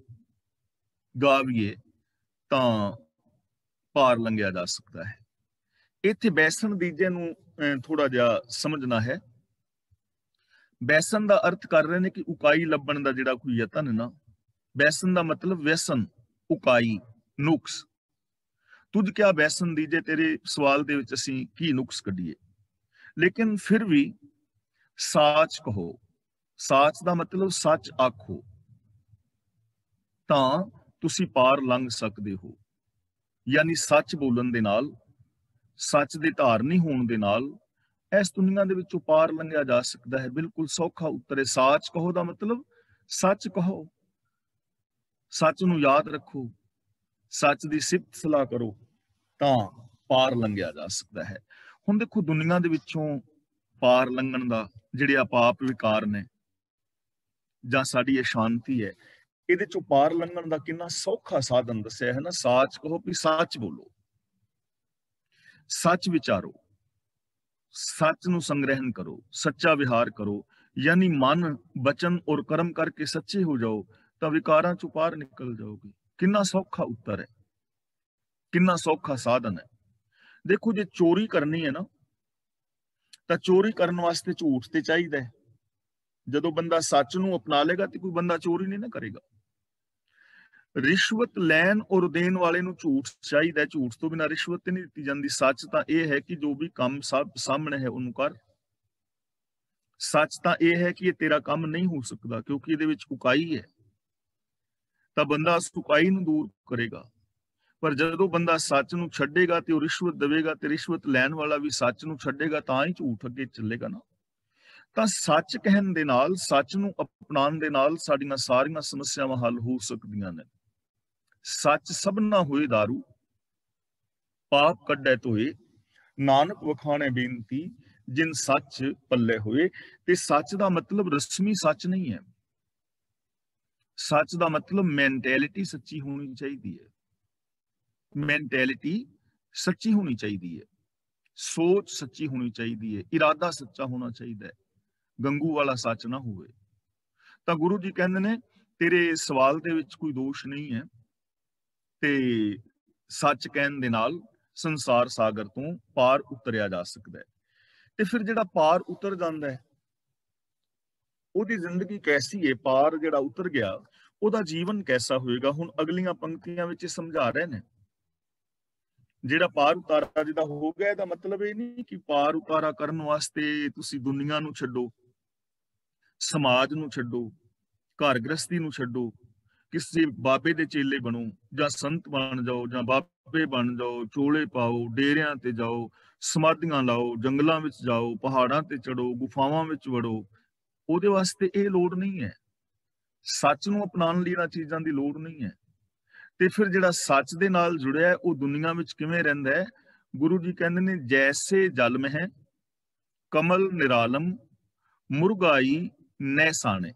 ਗਾਵੀਏ ਤਾਂ ਪਾਰ ਲੰਘਿਆ ਜਾ ਸਕਦਾ ਹੈ। ਇੱਥੇ ਬੈਸਣ ਦੀਜੇ ਨੂੰ ਥੋੜਾ ਜਿਹਾ ਸਮਝਣਾ ਹੈ। ਬੈਸਣ ਦਾ ਅਰਥ ਕਰ ਰਹੇ ਨੇ ਕਿ ਉਕਾਈ ਲੱਭਣ ਦਾ ਜਿਹੜਾ ਕੋਈ ਯਤਨ ਹੈ ਨਾ, ਬੈਸਣ ਦਾ ਮਤਲਬ ਵਿਅਸਨ, ਉਕਾਈ, ਨੁਕਸ। ਤੁਝ ਕਿਆ ਬੈਸਣ ਦੀਜੇ, ਤੇਰੇ ਸਵਾਲ ਦੇ ਵਿੱਚ ਅਸੀਂ ਕੀ ਨੁਕਸ ਕੱਢੀਏ। ਲੇਕਿਨ ਫਿਰ ਵੀ ਸਾਚ ਕਹੋ, ਸਾਚ ਦਾ ਮਤਲਬ ਸੱਚ ਆਖੋ, ਤਾਂ ਤੁਸੀਂ ਪਾਰ ਲੰਘ ਸਕਦੇ ਹੋ। ਯਾਨੀ ਸੱਚ ਬੋਲਣ ਦੇ ਨਾਲ, ਸੱਚ ਦੇ ਧਾਰਨੀ ਹੋਣ ਦੇ ਨਾਲ ਇਸ ਦੁਨੀਆ ਦੇ ਵਿੱਚੋਂ ਪਾਰ ਲੰਘਿਆ ਜਾ ਸਕਦਾ ਹੈ। ਬਿਲਕੁਲ ਸੌਖਾ ਉੱਤਰ ਹੈ। ਸਾਚ ਕਹੋ ਦਾ ਮਤਲਬ ਸੱਚ ਕਹੋ, ਸੱਚ ਨੂੰ ਯਾਦ ਰੱਖੋ, ਸੱਚ ਦੀ ਸਿਫਤ ਸਲਾਹ ਕਰੋ, ਤਾਂ ਪਾਰ ਲੰਘਿਆ ਜਾ ਸਕਦਾ ਹੈ। ਹੁਣ ਦੇਖੋ, ਦੁਨੀਆ ਦੇ ਵਿੱਚੋਂ ਪਾਰ ਲੰਘਣ ਦਾ ਜਿਹੜੇ ਆਪਾਪ ਵਿਕਾਰ ਨੇ ਜਾਂ ਸਾਡੀ ਇਹ ਸ਼ਾਂਤੀ ਹੈ, ਇਹਦੇ ਚੋਂ ਪਾਰ ਲੰਘਣ ਦਾ ਕਿੰਨਾ ਸੌਖਾ ਸਾਧਨ ਦੱਸਿਆ ਹੈ ਨਾ। ਸਾਚ ਕਹੋ ਵੀ ਸੱਚ ਬੋਲੋ, ਸੱਚ ਵਿਚਾਰੋ, ਸੱਚ ਨੂੰ ਸੰਗ੍ਰਹਿਣ ਕਰੋ, ਸੱਚਾ ਵਿਹਾਰ ਕਰੋ। ਯਾਨੀ ਮਨ, ਬਚਨ ਔਰ ਕਰਮ ਕਰਕੇ ਸੱਚੇ ਹੋ ਜਾਓ ਤਾਂ ਵਿਕਾਰਾਂ ਚੋਂ ਪਾਰ ਨਿਕਲ ਜਾਓਗੇ। ਕਿੰਨਾ ਸੌਖਾ ਉੱਤਰ ਹੈ, ਕਿੰਨਾ ਸੌਖਾ ਸਾਧਨ ਹੈ। ਦੇਖੋ, ਜੇ ਚੋਰੀ ਕਰਨੀ ਹੈ ਨਾ ਤਾਂ ਚੋਰੀ ਕਰਨ ਵਾਸਤੇ ਝੂਠ ਤੇ ਚਾਹੀਦਾ ਹੈ। ਜਦੋਂ ਬੰਦਾ ਸੱਚ ਨੂੰ ਅਪਣਾ ਲੇਗਾ ਤੇ ਕੋਈ ਬੰਦਾ ਚੋਰੀ ਨਹੀਂ ਨਾ ਕਰੇਗਾ। ਰਿਸ਼ਵਤ ਲੈਣ ਔਰ ਦੇਣ ਵਾਲੇ ਨੂੰ ਝੂਠ ਚਾਹੀਦਾ, ਝੂਠ ਤੋਂ ਬਿਨਾਂ ਰਿਸ਼ਵਤ ਨਹੀਂ ਦਿੱਤੀ ਜਾਂਦੀ। ਸੱਚ ਤਾਂ ਇਹ ਹੈ ਕਿ ਜੋ ਵੀ ਕੰਮ ਸਭ ਸਾਹਮਣੇ ਹੈ ਉਹਨੂੰ ਕਰ। ਸੱਚ ਤਾਂ ਇਹ ਹੈ ਕਿ ਇਹ ਤੇਰਾ ਕੰਮ ਨਹੀਂ ਹੋ ਸਕਦਾ ਕਿਉਂਕਿ ਇਹਦੇ ਵਿੱਚ ਉਕਾਈ ਹੈ, ਤਾਂ ਬੰਦਾ ਉਸ ਉਕਾਈ ਨੂੰ ਦੂਰ ਕਰੇਗਾ। ਪਰ ਜਦੋਂ ਬੰਦਾ ਸੱਚ ਨੂੰ ਛੱਡੇਗਾ ਤੇ ਉਹ ਰਿਸ਼ਵਤ ਦੇਵੇਗਾ ਤੇ ਰਿਸ਼ਵਤ ਲੈਣ ਵਾਲਾ ਵੀ ਸੱਚ ਨੂੰ ਛੱਡੇਗਾ, ਤਾਂ ਹੀ ਝੂਠ ਅੱਗੇ ਚੱਲੇਗਾ ਨਾ। ਤਾਂ ਸੱਚ ਕਹਿਣ ਦੇ ਨਾਲ, ਸੱਚ ਨੂੰ ਅਪਣਾਉਣ ਦੇ ਨਾਲ ਸਾਡੀਆਂ ਸਾਰੀਆਂ ਸਮੱਸਿਆਵਾਂ ਹੱਲ ਹੋ ਸਕਦੀਆਂ ਨੇ। ਸੱਚ ਸਭਨਾ ਹੋਏ ਦਾਰੂ, ਪਾਪ ਕੱਢੈ ਧੋਏ, ਨਾਨਕ ਵਖਾਣੇ ਬੇਨਤੀ, ਜਿਨ ਸੱਚ ਪੱਲੇ ਹੋਏ। ਤੇ ਸੱਚ ਦਾ ਮਤਲਬ ਰਸਮੀ ਸੱਚ ਨਹੀਂ ਹੈ। ਸੱਚ ਦਾ ਮਤਲਬ ਮੈਂਟੈਲਿਟੀ ਸੱਚੀ ਹੋਣੀ ਚਾਹੀਦੀ ਹੈ। ਮੈਂਟੈਲਿਟੀ ਸੱਚੀ ਹੋਣੀ ਚਾਹੀਦੀ ਹੈ, ਸੋਚ ਸੱਚੀ ਹੋਣੀ ਚਾਹੀਦੀ ਹੈ, ਇਰਾਦਾ ਸੱਚਾ ਹੋਣਾ ਚਾਹੀਦਾ ਹੈ, ਗੰਗੂ ਵਾਲਾ ਸੱਚ ਨਾ ਹੋਵੇ। ਤਾਂ ਗੁਰੂ ਜੀ ਕਹਿੰਦੇ ਨੇ ਤੇਰੇ ਸਵਾਲ ਦੇ ਵਿੱਚ ਕੋਈ ਦੋਸ਼ ਨਹੀਂ ਹੈ ਤੇ ਸੱਚ ਕਹਿਣ ਦੇ ਨਾਲ ਸੰਸਾਰ ਸਾਗਰ ਤੋਂ ਪਾਰ ਉਤਰਿਆ ਜਾ ਸਕਦਾ ਹੈ। ਤੇ ਫਿਰ ਜਿਹੜਾ ਪਾਰ ਉਤਰ ਜਾਂਦਾ ਹੈ ਉਹਦੀ ਜ਼ਿੰਦਗੀ ਕੈਸੀ ਹੈ? ਪਾਰ ਜਿਹੜਾ ਉਤਰ ਗਿਆ ਉਹਦਾ ਜੀਵਨ ਕੈਸਾ ਹੋਏਗਾ? ਹੁਣ ਅਗਲੀਆਂ ਪੰਕਤੀਆਂ ਵਿੱਚ ਸਮਝਾ ਰਹੇ ਨੇ। ਜਿਹੜਾ ਪਾਰ ਉਤਾਰਾ ਜਿਹਦਾ ਹੋ ਗਿਆ, ਇਹਦਾ ਮਤਲਬ ਇਹ ਨਹੀਂ ਕਿ ਪਾਰ ਉਤਾਰਾ ਕਰਨ ਵਾਸਤੇ ਤੁਸੀਂ ਦੁਨੀਆ ਨੂੰ ਛੱਡੋ, ਸਮਾਜ ਨੂੰ ਛੱਡੋ, ਘਰ ਗ੍ਰਸਤੀ ਨੂੰ ਛੱਡੋ, ਕਿਸੇ ਬਾਬੇ ਦੇ ਚੇਲੇ ਬਣੋ ਜਾਂ ਸੰਤ ਬਣ ਜਾਓ ਜਾਂ ਬਾਬੇ ਬਣ ਜਾਓ, ਚੋਲੇ ਪਾਓ, ਡੇਰਿਆਂ ਤੇ ਜਾਓ, ਸਮਾਧੀਆਂ ਲਾਓ, ਜੰਗਲਾਂ ਵਿੱਚ ਜਾਓ, ਪਹਾੜਾਂ ਤੇ ਚੜੋ, ਗੁਫਾਵਾਂ ਵਿੱਚ ਵੜੋ। ਉਹਦੇ ਵਾਸਤੇ ਇਹ ਲੋੜ ਨਹੀਂ ਹੈ। ਸੱਚ ਨੂੰ ਅਪਣਾਉਣ ਲਈ ਇਹਨਾਂ ਚੀਜ਼ਾਂ ਦੀ ਲੋੜ ਨਹੀਂ ਹੈ। ਤੇ ਫਿਰ ਜਿਹੜਾ ਸੱਚ ਦੇ ਨਾਲ ਜੁੜਿਆ ਉਹ ਦੁਨੀਆ ਵਿੱਚ ਕਿਵੇਂ ਰਹਿੰਦਾ ਹੈ? ਗੁਰੂ ਜੀ ਕਹਿੰਦੇ ਨੇ ਜੈਸੇ ਜਲ ਮਹਿ ਕਮਲ ਨਿਰਾਲਮ, ਮੁਰਗਾਈ ਨੈਸਾਣੇ।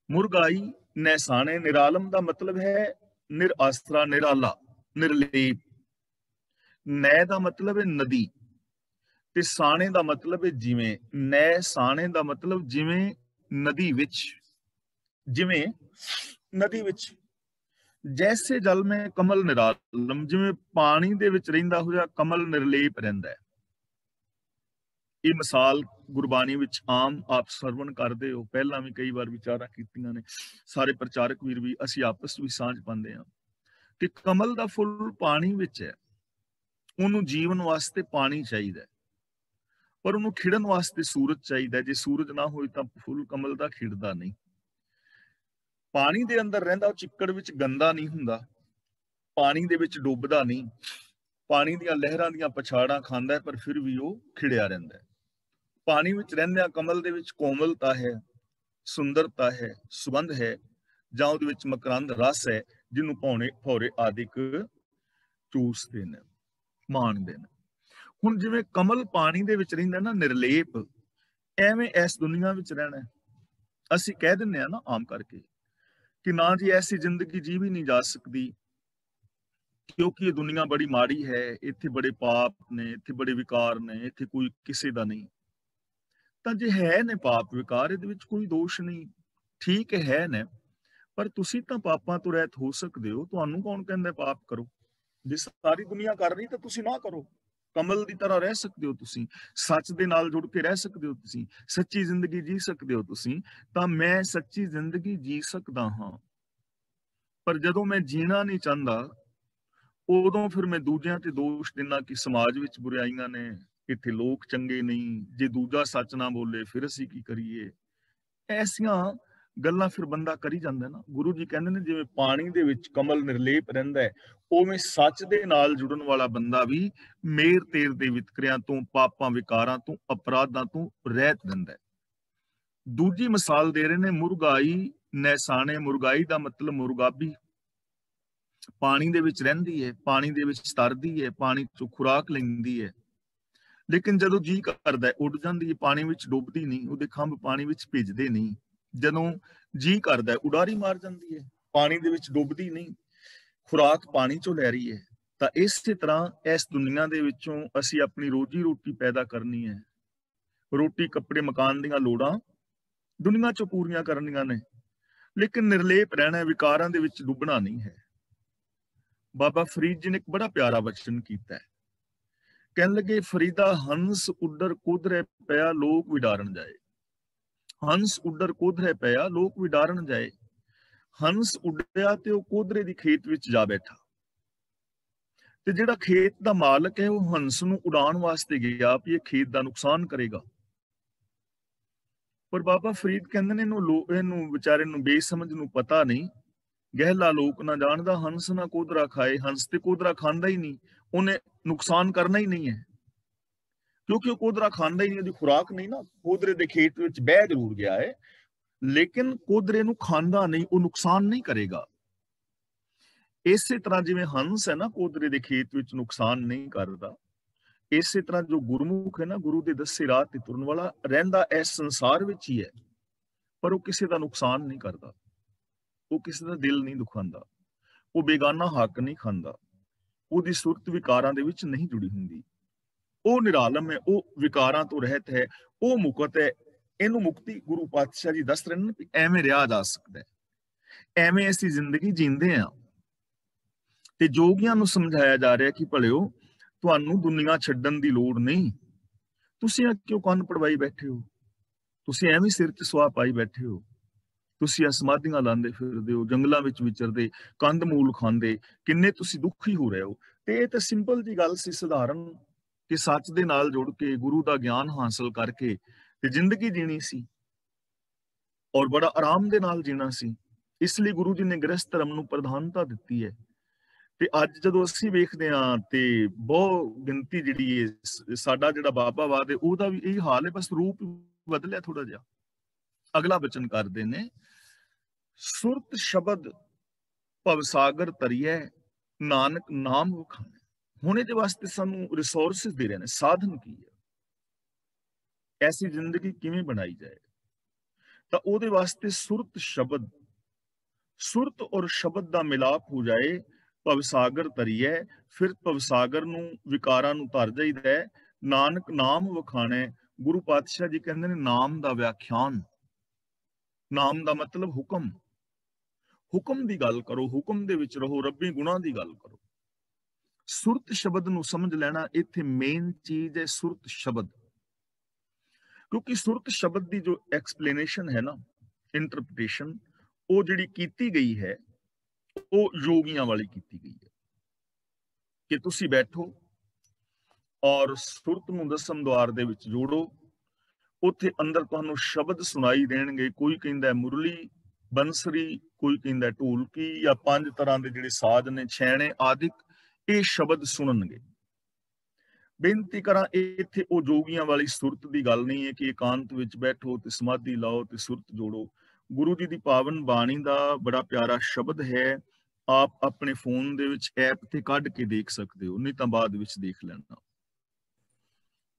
ਮੁਰਗਾਈ ਨੈਸਾਣੇ, ਨਿਰਾਲਮ ਦਾ ਮਤਲਬ ਹੈ ਨਿਰਾਸਰਾ, ਨਿਰਾਲਾ, ਨਿਰਲੇਪ। ਨੈ ਦਾ ਮਤਲਬ ਹੈ ਨਦੀ, ਤੇ ਸਾਣੇ ਦਾ ਮਤਲਬ ਹੈ ਜਿਵੇਂ। ਨੈ ਸਾਣੇ ਦਾ ਮਤਲਬ ਜਿਵੇਂ ਨਦੀ ਵਿੱਚ, ਜਿਵੇਂ ਨਦੀ ਵਿੱਚ। ਜੈਸੇ ਜਲ ਮੈਂ ਕਮਲ ਨਿਰਾਲਮ, ਜਿਵੇਂ ਪਾਣੀ ਦੇ ਵਿੱਚ ਰਹਿੰਦਾ ਹੋਇਆ ਕਮਲ ਨਿਰਲੇਪ ਰਹਿੰਦਾ ਹੈ। ਇਹ ਮਿਸਾਲ ਗੁਰਬਾਣੀ ਵਿੱਚ ਆਮ ਆਪ ਸਰਵਣ ਕਰਦੇ ਹੋ, ਪਹਿਲਾਂ ਵੀ ਕਈ ਵਾਰ ਵਿਚਾਰਾਂ ਕੀਤੀਆਂ ਨੇ, ਸਾਰੇ ਪ੍ਰਚਾਰਕ ਵੀਰ ਵੀ, ਅਸੀਂ ਆਪਸ ਵਿੱਚ ਸਾਂਝ ਪਾਉਂਦੇ ਹਾਂ ਕਿ ਕਮਲ ਦਾ ਫੁੱਲ ਪਾਣੀ ਵਿੱਚ ਹੈ, ਉਹਨੂੰ ਜੀਵਨ ਵਾਸਤੇ ਪਾਣੀ ਚਾਹੀਦਾ, ਪਰ ਉਹਨੂੰ ਖਿੜਨ ਵਾਸਤੇ ਸੂਰਜ ਚਾਹੀਦਾ। ਜੇ ਸੂਰਜ ਨਾ ਹੋਏ ਤਾਂ ਫੁੱਲ ਕਮਲ ਦਾ ਖਿੜਦਾ ਨਹੀਂ। ਪਾਣੀ ਦੇ ਅੰਦਰ ਰਹਿੰਦਾ, ਉਹ ਚਿੱਕੜ ਵਿੱਚ ਗੰਦਾ ਨਹੀਂ ਹੁੰਦਾ, ਪਾਣੀ ਦੇ ਵਿੱਚ ਡੁੱਬਦਾ ਨਹੀਂ, ਪਾਣੀ ਦੀਆਂ ਲਹਿਰਾਂ ਦੀਆਂ ਪਛਾੜਾਂ ਖਾਂਦਾ, ਪਰ ਫਿਰ ਵੀ ਉਹ ਖਿੜਿਆ ਰਹਿੰਦਾ। ਪਾਣੀ ਵਿੱਚ ਰਹਿੰਦਿਆਂ ਕਮਲ ਦੇ ਵਿੱਚ ਕੋਮਲਤਾ ਹੈ, ਸੁੰਦਰਤਾ ਹੈ, ਸੁਗੰਧ ਹੈ, ਜਾਂ ਉਹਦੇ ਵਿੱਚ ਮਕਰੰਦ ਰਸ ਹੈ, ਜਿਹਨੂੰ ਭੌਰੇ ਆਦਿਕ ਚੂਸਦੇ ਨੇ, ਮਾਣਦੇ ਨੇ। ਹੁਣ ਜਿਵੇਂ ਕਮਲ ਪਾਣੀ ਦੇ ਵਿੱਚ ਰਹਿੰਦਾ ਨਾ ਨਿਰਲੇਪ, ਐਵੇਂ ਇਸ ਦੁਨੀਆ ਵਿੱਚ ਰਹਿਣਾ। ਅਸੀਂ ਕਹਿ ਦਿੰਦੇ ਹਾਂ ਨਾ ਆਮ ਕਰਕੇ ਕਿ ਨਾ ਜੀ ਐਸੀ ਜ਼ਿੰਦਗੀ ਜੀ ਵੀ ਨਹੀਂ ਜਾ ਸਕਦੀ, ਕਿਉਂਕਿ ਇਹ ਦੁਨੀਆ ਬੜੀ ਮਾੜੀ ਹੈ, ਇੱਥੇ ਬੜੇ ਪਾਪ ਨੇ, ਇੱਥੇ ਬੜੇ ਵਿਕਾਰ ਨੇ, ਇੱਥੇ ਕੋਈ ਕਿਸੇ ਦਾ ਨਹੀਂ। ਤਾਂ ਜੇ ਹੈ ਨੇ ਪਾਪ ਵਿਕਾਰ, ਇਹਦੇ ਵਿੱਚ ਕੋਈ ਦੋਸ਼ ਨਹੀਂ, ਠੀਕ ਹੈ ਨੇ, ਪਰ ਤੁਸੀਂ ਤਾਂ ਪਾਪਾਂ ਤੋਂ ਰਹਿਤ ਹੋ ਸਕਦੇ ਹੋ। ਤੁਹਾਨੂੰ ਕੌਣ ਕਹਿੰਦਾ ਪਾਪ ਕਰੋ? ਜੇ ਸਾਰੀ ਦੁਨੀਆ ਕਰ ਰਹੀ ਤਾਂ ਤੁਸੀਂ ਨਾ ਕਰੋ। ਕਮਲ ਦੀ ਤਰ੍ਹਾਂ ਰਹਿ ਸਕਦੇ ਹੋ ਤੁਸੀਂ, ਸੱਚ ਦੇ ਨਾਲ ਜੁੜ ਕੇ ਰਹਿ ਸਕਦੇ ਹੋ ਤੁਸੀਂ, ਸੱਚੀ ਜ਼ਿੰਦਗੀ ਜੀ ਸਕਦੇ ਹੋ ਤੁਸੀਂ। ਤਾਂ ਮੈਂ ਸੱਚੀ ਜ਼ਿੰਦਗੀ ਜੀ ਸਕਦਾ ਹਾਂ, ਪਰ ਜਦੋਂ ਮੈਂ ਜੀਣਾ ਨਹੀਂ ਚਾਹੁੰਦਾ, ਉਦੋਂ ਫਿਰ ਮੈਂ ਦੂਜਿਆਂ ਤੇ ਦੋਸ਼ ਦਿੰਦਾ ਕਿ ਸਮਾਜ ਵਿੱਚ ਬੁਰਾਈਆਂ ਨੇ, ਇੱਥੇ ਲੋਕ ਚੰਗੇ ਨਹੀਂ, ਜੇ ਦੂਜਾ ਸੱਚ ਨਾ ਬੋਲੇ ਫਿਰ ਅਸੀਂ ਕੀ ਕਰੀਏ। ਐਸੀਆਂ ਗੱਲਾਂ ਫਿਰ ਬੰਦਾ ਕਰੀ ਜਾਂਦਾ ਨਾ। ਗੁਰੂ ਜੀ ਕਹਿੰਦੇ ਨੇ ਜਿਵੇਂ ਪਾਣੀ ਦੇ ਵਿੱਚ ਕਮਲ ਨਿਰਲੇਪ ਰਹਿੰਦਾ ਹੈ, ਉਵੇਂ ਸੱਚ ਦੇ ਨਾਲ ਜੁੜਨ ਵਾਲਾ ਬੰਦਾ ਵੀ ਮੇਰ ਤੇਰ ਦੇ ਵਿਤਕਰਿਆਂ ਤੋਂ, ਪਾਪਾਂ ਵਿਕਾਰਾਂ ਤੋਂ, ਅਪਰਾਧਾਂ ਤੋਂ ਰਹਿਤ ਰਹਿੰਦਾ ਹੈ। ਦੂਜੀ ਮਿਸਾਲ ਦੇ ਰਹੇ ਨੇ ਮੁਰਗਾਈ ਨੈਸਾਣੇ। ਮੁਰਗਾਈ ਦਾ ਮਤਲਬ ਮੁਰਗਾਬੀ, ਪਾਣੀ ਦੇ ਵਿੱਚ ਰਹਿੰਦੀ ਹੈ, ਪਾਣੀ ਦੇ ਵਿੱਚ ਤਰਦੀ ਹੈ, ਪਾਣੀ ਚੋਂ ਖੁਰਾਕ ਲੈਂਦੀ ਹੈ, ਲੇਕਿਨ ਜਦੋਂ ਜੀ ਕਰਦਾ ਉੱਡ ਜਾਂਦੀ ਹੈ, ਪਾਣੀ ਵਿੱਚ ਡੁੱਬਦੀ ਨਹੀਂ, ਉਹਦੇ ਖੰਭ ਪਾਣੀ ਵਿੱਚ ਭਿੱਜਦੇ ਨਹੀਂ। ਜਦੋਂ ਜੀ ਕਰਦਾ ਉਡਾਰੀ ਮਾਰ ਜਾਂਦੀ ਹੈ, ਪਾਣੀ ਦੇ ਵਿੱਚ ਡੁੱਬਦੀ ਨਹੀਂ, ਖੁਰਾਕ ਪਾਣੀ ਚੋਂ ਲੈ ਰਹੀ ਹੈ। ਤਾਂ ਇਸੇ ਤਰ੍ਹਾਂ ਇਸ ਦੁਨੀਆ ਦੇ ਵਿੱਚੋਂ ਅਸੀਂ ਆਪਣੀ ਰੋਜੀ ਰੋਟੀ ਪੈਦਾ ਕਰਨੀ ਹੈ। ਰੋਟੀ ਕੱਪੜੇ ਮਕਾਨ ਦੀਆਂ ਲੋੜਾਂ ਦੁਨੀਆ ਚੋਂ ਪੂਰੀਆਂ ਕਰਨੀਆਂ ਨੇ, ਲੇਕਿਨ ਨਿਰਲੇਪ ਰਹਿਣਾ, ਵਿਕਾਰਾਂ ਦੇ ਵਿੱਚ ਡੁੱਬਣਾ ਨਹੀਂ ਹੈ। ਬਾਬਾ ਫਰੀਦ ਜੀ ਨੇ ਇੱਕ ਬੜਾ ਪਿਆਰਾ ਬਚਨ ਕੀਤਾ ਹੈ, ਕਹਿਣ ਲੱਗੇ ਫਰੀਦਾ ਹੰਸ ਉੱਡਰ ਕੁਦਰੇ ਪਿਆ ਲੋਕ ਵਿਡਾਰਨ ਜਾਏ। ਹੰਸ ਉੱਡਰ ਕੁਦਰੇ ਪਿਆ ਲੋਕ ਵਿਡਾਰਨ ਜਾਏ। ਹੰਸ ਉੱਡਿਆ ਤੇ ਉਹ ਕੋਦਰੇ ਦੀ ਖੇਤ ਵਿੱਚ ਜਾ ਬੈਠਾ, ਤੇ ਜਿਹੜਾ ਖੇਤ ਦਾ ਮਾਲਕ ਹੈ ਉਹ ਹੰਸ ਨੂੰ ਉਡਾਉਣ ਵਾਸਤੇ ਗਿਆ ਵੀ ਇਹ ਖੇਤ ਦਾ ਨੁਕਸਾਨ ਕਰੇਗਾ। ਪਰ ਬਾਬਾ ਫਰੀਦ ਕਹਿੰਦੇ ਨੇ ਇਹਨੂੰ ਵਿਚਾਰੇ ਨੂੰ ਬੇਸਮਝ ਨੂੰ ਪਤਾ ਨਹੀਂ, ਗਹਿਲਾ ਲੋਕ ਨਾ ਜਾਣਦਾ ਹੰਸ ਨਾ ਕੋਦਰਾ ਖਾਏ। ਹੰਸ ਤੇ ਕੋਦਰਾ ਖਾਂਦਾ ਹੀ ਨਹੀਂ, ਉਹਨੇ ਨੁਕਸਾਨ ਕਰਨਾ ਹੀ ਨਹੀਂ ਹੈ, ਕਿਉਂਕਿ ਉਹ ਕੋਦਰਾ ਖਾਂਦਾ ਹੀ ਨਹੀਂ, ਉਹਦੀ ਖੁਰਾਕ ਨਹੀਂ ਨਾ। ਕੋਦਰੇ ਦੇ ਖੇਤ ਵਿੱਚ ਬਹਿ ਜ਼ਰੂਰ ਗਿਆ ਹੈ, ਲੇਕਿਨ ਕੋਦਰੇ ਨੂੰ ਖਾਂਦਾ ਨਹੀਂ, ਉਹ ਨੁਕਸਾਨ ਨਹੀਂ ਕਰੇਗਾ। ਇਸੇ ਤਰ੍ਹਾਂ ਜਿਵੇਂ ਹੰਸ ਹੈ ਨਾ ਕੋਦਰੇ ਦੇ ਖੇਤ ਵਿੱਚ ਨੁਕਸਾਨ ਨਹੀਂ ਕਰਦਾ, ਇਸੇ ਤਰ੍ਹਾਂ ਜੋ ਗੁਰਮੁਖ ਹੈ ਨਾ, ਗੁਰੂ ਦੇ ਦੱਸੇ ਰਾਹ ਤੇ ਤੁਰਨ ਵਾਲਾ, ਰਹਿੰਦਾ ਇਸ ਸੰਸਾਰ ਵਿੱਚ ਹੀ ਹੈ, ਪਰ ਉਹ ਕਿਸੇ ਦਾ ਨੁਕਸਾਨ ਨਹੀਂ ਕਰਦਾ, ਉਹ ਕਿਸੇ ਦਾ ਦਿਲ ਨਹੀਂ ਦੁਖਾਉਂਦਾ, ਉਹ ਬੇਗਾਨਾ ਹੱਕ ਨਹੀਂ ਖਾਂਦਾ, ਉਹਦੀ ਸੁਰਤ ਵਿਕਾਰਾਂ ਦੇ ਵਿੱਚ ਨਹੀਂ ਜੁੜੀ ਹੁੰਦੀ। ਉਹ ਨਿਰਾਲਮ ਹੈ, ਉਹ ਵਿਕਾਰਾਂ ਤੋਂ ਰਹਿਤ ਹੈ, ਉਹ ਮੁਕਤ ਹੈ। ਇਹਨੂੰ ਮੁਕਤੀ ਗੁਰੂ ਪਾਤਸ਼ਾਹ ਜੀ ਦੱਸ ਰਹੇ ਨੇ ਕਿ ਐਵੇਂ ਰਿਹਾ ਜਾ ਸਕਦਾ ਹੈ, ਐਵੇਂ ਅਸੀਂ ਜ਼ਿੰਦਗੀ ਜੀਂਦੇ ਹਾਂ। ਤੇ ਜੋਗੀਆਂ ਨੂੰ ਸਮਝਾਇਆ ਜਾ ਰਿਹਾ ਕਿ ਭਲਿਓ ਤੁਹਾਨੂੰ ਦੁਨੀਆ ਛੱਡਣ ਦੀ ਲੋੜ ਨਹੀਂ, ਤੁਸੀਂ ਕਿਉਂ ਕੰਨ ਪੜਵਾਈ ਬੈਠੇ ਹੋ, ਤੁਸੀਂ ਐਵੇਂ ਸਿਰ 'ਚ ਸੁਆਹ ਪਾਈ ਬੈਠੇ ਹੋ, ਤੁਸੀਂ ਸਮਾਧੀਆਂ ਲਾਉਂਦੇ ਫਿਰਦੇ ਹੋ, ਜੰਗਲਾਂ ਵਿੱਚ ਵਿਚਰਦੇ, ਕੰਦ ਮੂਲ ਖਾਂਦੇ, ਕਿੰਨੇ ਤੁਸੀਂ ਦੁਖੀ ਹੋ ਰਹੇ ਹੋ। ਤੇ ਇਹ ਤਾਂ ਸਿੰਪਲ ਜੀ ਗੱਲ ਸੀ, ਸਧਾਰਨ, ਕਿ ਸੱਚ ਦੇ ਨਾਲ ਜੁੜ ਕੇ ਗੁਰੂ ਦਾ ਗਿਆਨ ਹਾਸਲ ਕਰਕੇ ਤੇ ਜ਼ਿੰਦਗੀ ਜੀਣੀ ਸੀ, ਔਰ ਬੜਾ ਆਰਾਮ ਦੇ ਨਾਲ ਜੀਣਾ ਸੀ। ਇਸ ਲਈ ਗੁਰੂ ਜੀ ਨੇ ਗ੍ਰਸਥ ਧਰਮ ਨੂੰ ਪ੍ਰਧਾਨਤਾ ਦਿੱਤੀ ਹੈ। ਤੇ ਅੱਜ ਜਦੋਂ ਅਸੀਂ ਵੇਖਦੇ ਹਾਂ ਤੇ ਬਹੁਤ ਗਿਣਤੀ ਜਿਹੜੀ ਹੈ, ਸਾਡਾ ਜਿਹੜਾ ਬਾਬਾਵਾਦ ਹੈ ਉਹਦਾ ਵੀ ਇਹੀ ਹਾਲ ਹੈ, ਬਸ ਰੂਪ ਬਦਲਿਆ ਥੋੜਾ ਜਿਹਾ। ਅਗਲਾ ਬਚਨ ਕਰਦੇ ਨੇ, ਸੁਰਤ ਸ਼ਬਦ ਭਵਸਾਗਰ ਤਰੀਐ ਨਾਨਕ ਨਾਮ ਵਖਾਣੇ। ਹੁਣ ਇਹਦੇ ਵਾਸਤੇ ਸਾਨੂੰ ਰਿਸੋਰਸਿਸ ਦੇ ਰਹੇ ਨੇ, ਸਾਧਨ ਕੀ ਹੈ, ਐਸੀ ਜ਼ਿੰਦਗੀ ਕਿਵੇਂ ਬਣਾਈ ਜਾਏ। ਤਾਂ ਉਹਦੇ ਵਾਸਤੇ ਸੁਰਤ ਸ਼ਬਦ, ਸੁਰਤ ਔਰ ਸ਼ਬਦ ਦਾ ਮਿਲਾਪ ਹੋ ਜਾਏ ਭਵਸਾਗਰ ਤਰੀਐ, ਫਿਰ ਭਵਸਾਗਰ ਨੂੰ ਵਿਕਾਰਾਂ ਨੂੰ ਧਰ ਜਾਈਦਾ ਹੈ। ਨਾਨਕ ਨਾਮ ਵਖਾਣੈ, ਗੁਰੂ ਪਾਤਸ਼ਾਹ ਜੀ ਕਹਿੰਦੇ ਨੇ ਨਾਮ ਦਾ ਵਿਆਖਿਆਨ। ਨਾਮ ਦਾ ਮਤਲਬ ਹੁਕਮ। ਹੁਕਮ ਦੀ ਗੱਲ ਕਰੋ, ਹੁਕਮ ਦੇ ਵਿੱਚ ਰਹੋ, ਰੱਬੀ ਗੁਣਾਂ ਦੀ ਗੱਲ ਕਰੋ। ਸੁਰਤ ਸ਼ਬਦ ਨੂੰ ਸਮਝ ਲੈਣਾ ਇੱਥੇ ਮੇਨ ਚੀਜ਼ ਹੈ, ਸੁਰਤ ਸ਼ਬਦ। ਕਿਉਂਕਿ ਸੁਰਤ ਸ਼ਬਦ ਦੀ ਜੋ ਐਕਸਪਲੇਨੇਸ਼ਨ ਹੈ ਨਾ, ਇੰਟਰਪ੍ਰੀਟੇਸ਼ਨ, ਉਹ ਜਿਹੜੀ ਕੀਤੀ ਗਈ ਹੈ ਉਹ ਯੋਗੀਆਂ ਵਾਲੀ ਕੀਤੀ ਗਈ ਹੈ ਕਿ ਤੁਸੀਂ ਬੈਠੋ ਔਰ ਸੁਰਤ ਨੂੰ ਦਸਮ ਦੁਆਰ ਦੇ ਵਿੱਚ ਜੋੜੋ। ਉੱਥੇ ਅੰਦਰ ਤੁਹਾਨੂੰ ਸ਼ਬਦ ਸੁਣਾਈ ਦੇਣਗੇ। ਕੋਈ ਕਹਿੰਦਾ ਮੁਰਲੀ, ਬੰਸਰੀ, ਕੋਈ ਕਹਿੰਦਾ ਢੋਲਕੀ, ਜਾਂ 5 ਤਰ੍ਹਾਂ ਦੇ ਜਿਹੜੇ ਸਾਜ਼ ਨੇ, ਛੈਣੇ ਆਦਿਕ, ਇਹ ਸ਼ਬਦ ਸੁਣਨਗੇ। ਬੇਨਤੀ ਕਰਾਂ, ਇੱਥੇ ਉਹ ਜੋਗੀਆਂ ਵਾਲੀ ਸੁਰਤ ਦੀ ਗੱਲ ਨਹੀਂ ਹੈ ਕਿ ਇਕਾਂਤ ਵਿੱਚ ਬੈਠੋ ਤੇ ਸਮਾਧੀ ਲਾਓ ਤੇ ਸੁਰਤ ਜੋੜੋ। ਗੁਰੂ ਜੀ ਦੀ ਪਾਵਨ ਬਾਣੀ ਦਾ ਬੜਾ ਪਿਆਰਾ ਸ਼ਬਦ ਹੈ, ਆਪ ਆਪਣੇ ਫੋਨ ਦੇ ਵਿੱਚ ਐਪ ਤੇ ਕੱਢ ਕੇ ਦੇਖ ਸਕਦੇ ਹੋ, ਨਹੀਂ ਤਾਂ ਬਾਅਦ ਵਿੱਚ ਦੇਖ ਲੈਣਾ।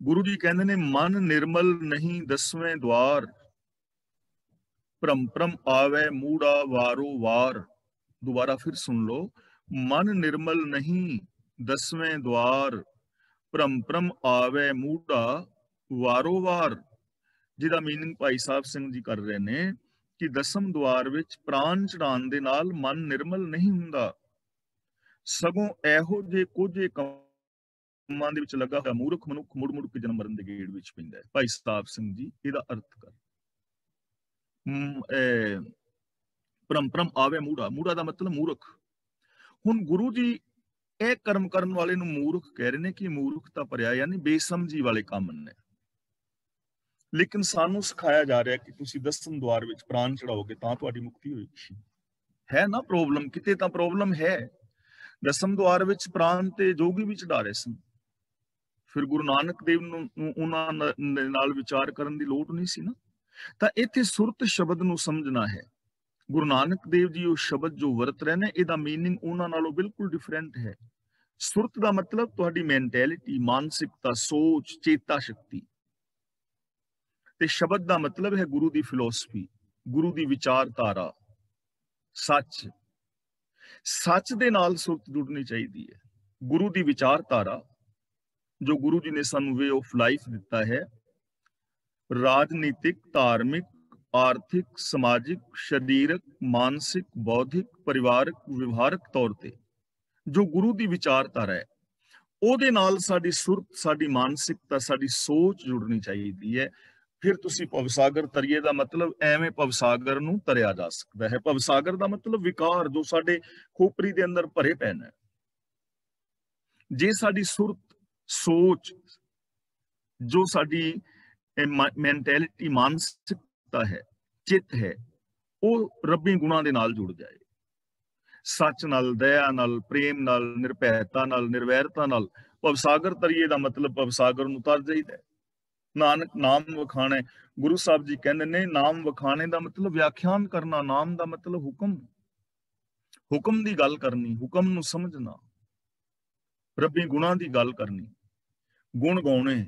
ਗੁਰੂ ਜੀ ਕਹਿੰਦੇ ਨੇ, ਮਨ ਨਿਰਮਲ ਨਹੀਂ ਦਸਵੇਂ ਦਵਾਰ, ਭ੍ਰਮ ਭ੍ਰਮ ਆਵੇ ਮੂੜਾ ਵਾਰੋ ਵਾਰ। ਦੁਬਾਰਾ ਫਿਰ ਸੁਣ ਲਓ, ਮਨ ਨਿਰਮਲ ਨਹੀਂ ਦਸਵੇਂ ਦਵਾਰ, ਭ੍ਰਮ ਭ੍ਰਮ ਆਵੇ ਮੂੜਾ ਵਾਰੋ ਵਾਰ। ਜਿਹਦਾ ਮੀਨਿੰਗ ਭਾਈ ਸਾਹਿਬ ਸਿੰਘ ਜੀ ਕਰ ਰਹੇ ਨੇ ਕਿ ਦਸਮ ਦੁਆਰ ਵਿੱਚ ਪ੍ਰਾਣ ਚੜਾਉਣ ਦੇ ਨਾਲ ਮਨ ਨਿਰਮਲ ਨਹੀਂ ਹੁੰਦਾ, ਸਗੋਂ ਇਹੋ ਜਿਹੇ ਕੁਝ ਕੰਮਾਂ ਦੇ ਵਿੱਚ ਲੱਗਾ ਹੋਇਆ ਮੂਰਖ ਮਨੁੱਖ ਮੁੜ ਮੁੜ ਕੇ ਜਨਮ ਮਰਨ ਦੇ ਗੇੜ ਵਿੱਚ ਪੈਂਦਾ ਹੈ। ਭਾਈ ਸਾਹਿਬ ਸਿੰਘ ਜੀ ਇਹਦਾ ਅਰਥ ਕਰ। ਭ੍ਰਮ ਭ੍ਰਮ ਆਵੇ ਮੂੜਾ, ਮੂੜਾ ਦਾ ਮਤਲਬ ਮੂਰਖ। ਹੁਣ ਗੁਰੂ ਜੀ ਇਹ ਕਰਮ ਕਰਨ ਵਾਲੇ ਨੂੰ ਮੂਰਖ ਕਹਿ ਰਹੇ ਨੇ ਕਿ ਮੂਰਖਤਾ ਭਰਿਆ, ਯਾਨੀ ਬੇਸਮਝੀ ਵਾਲੇ ਕੰਮ ਨੇ। ਲੇਕਿਨ ਸਾਨੂੰ ਸਿਖਾਇਆ ਜਾ ਰਿਹਾ ਕਿ ਤੁਸੀਂ ਦਸਮ ਦੁਆਰ ਵਿੱਚ ਪ੍ਰਾਣ ਚੜਾਓਗੇ ਤਾਂ ਤੁਹਾਡੀ ਮੁਕਤੀ ਹੋਏਗੀ। ਹੈ ਨਾ ਪ੍ਰੋਬਲਮ, ਕਿਤੇ ਤਾਂ ਪ੍ਰੋਬਲਮ ਹੈ। ਦਸਮ ਦੁਆਰ ਵਿੱਚ ਪ੍ਰਾਣ ਤੇ ਜੋਗੀ ਵੀ ਚੜਾ ਰਹੇ ਸਨ, ਫਿਰ ਗੁਰੂ ਨਾਨਕ ਦੇਵ ਨੂੰ ਉਹਨਾਂ ਨਾਲ ਵਿਚਾਰ ਕਰਨ ਦੀ ਲੋੜ ਨਹੀਂ ਸੀ ਨਾ। ਤਾਂ ਇੱਥੇ ਸੁਰਤ ਸ਼ਬਦ ਨੂੰ ਸਮਝਣਾ ਹੈ। ਗੁਰੂ ਨਾਨਕ ਦੇਵ ਜੀ ਉਹ ਸ਼ਬਦ ਜੋ ਵਰਤ ਰਹੇ ਨੇ, ਇਹਦਾ ਮੀਨਿੰਗ ਉਹਨਾਂ ਨਾਲੋਂ ਬਿਲਕੁਲ ਡਿਫਰੈਂਟ ਹੈ। ਸੁਰਤ ਦਾ ਮਤਲਬ ਤੁਹਾਡੀ ਮੈਂਟੈਲਿਟੀ, ਮਾਨਸਿਕਤਾ, ਸੋਚ, ਚੇਤਾ ਸ਼ਕਤੀ, ਤੇ ਸ਼ਬਦ ਦਾ ਮਤਲਬ ਹੈ ਗੁਰੂ ਦੀ ਫਿਲਾਸਫੀ, ਗੁਰੂ ਦੀ ਵਿਚਾਰਧਾਰਾ, ਸੱਚ। ਸੱਚ ਦੇ ਨਾਲ ਸੁਰਤ ਜੁੜਨੀ ਚਾਹੀਦੀ ਹੈ। ਗੁਰੂ ਦੀ ਵਿਚਾਰਧਾਰਾ ਜੋ ਗੁਰੂ ਜੀ ਨੇ ਸਾਨੂੰ ਵੇ ਆਫ ਲਾਈਫ ਦਿੱਤਾ ਹੈ, ਰਾਜਨੀਤਿਕ, ਧਾਰਮਿਕ, ਆਰਥਿਕ, ਸਮਾਜਿਕ, ਸਰੀਰਕ, ਮਾਨਸਿਕ, ਬੌਧਿਕ, ਪਰਿਵਾਰਕ, ਵਿਵਹਾਰਕ ਤੌਰ ਤੇ ਜੋ ਗੁਰੂ ਦੀ ਵਿਚਾਰਧਾਰਾ ਹੈ, ਉਹਦੇ ਨਾਲ ਸਾਡੀ ਸੁਰਤ, ਸਾਡੀ ਮਾਨਸਿਕਤਾ, ਸਾਡੀ ਸੋਚ ਜੁੜਨੀ ਚਾਹੀਦੀ ਹੈ। ਫਿਰ ਤੁਸੀਂ ਭਵਸਾਗਰ ਤਰੀਏ ਦਾ ਮਤਲਬ ਐਵੇਂ ਭਵਸਾਗਰ ਨੂੰ ਤਰਿਆ ਜਾ ਸਕਦਾ ਹੈ। ਭਵਸਾਗਰ ਦਾ ਮਤਲਬ ਵਿਕਾਰ ਜੋ ਸਾਡੇ ਖੋਪਰੀ ਦੇ ਅੰਦਰ ਭਰੇ ਪਏ ਨੇ। ਜੇ ਸਾਡੀ ਸੁਰਤ, ਸੋਚ, ਜੋ ਸਾਡੀ ਮੈਂਟੈਲਿਟੀ, ਮਾਨਸਿਕਤਾ ਹੈ, ਚਿੱਤ ਹੈ, ਉਹ ਰੱਬੀ ਗੁਣਾਂ ਦੇ ਨਾਲ ਜੁੜ ਜਾਏ, ਸੱਚ ਨਾਲ, ਦਇਆ ਨਾਲ, ਪ੍ਰੇਮ ਨਾਲ, ਨਿਰਭੈਤਾ ਨਾਲ, ਨਿਰਵੈਰਤਾ ਨਾਲ। ਭਵਸਾਗਰ ਤਰੀਏ ਦਾ ਮਤਲਬ ਭਵਸਾਗਰ ਨੂੰ ਤਰ ਜਾਈਦਾ। ਨਾਨਕ ਨਾਮ ਵਖਾਣੇ, ਗੁਰੂ ਸਾਹਿਬ ਜੀ ਕਹਿੰਦੇ ਨੇ ਨਾਮ ਵਖਾਣੇ ਦਾ ਮਤਲਬ ਵਿਆਖਿਆਨ ਕਰਨਾ, ਨਾਮ ਦਾ ਮਤਲਬ ਹੁਕਮ, ਹੁਕਮ ਦੀ ਗੱਲ ਕਰਨੀ, ਹੁਕਮ ਨੂੰ ਸਮਝਣਾ, ਰੱਬੀ ਗੁਣਾਂ ਦੀ ਗੱਲ ਕਰਨੀ, ਗੁਣ ਗਾਉਣੇ,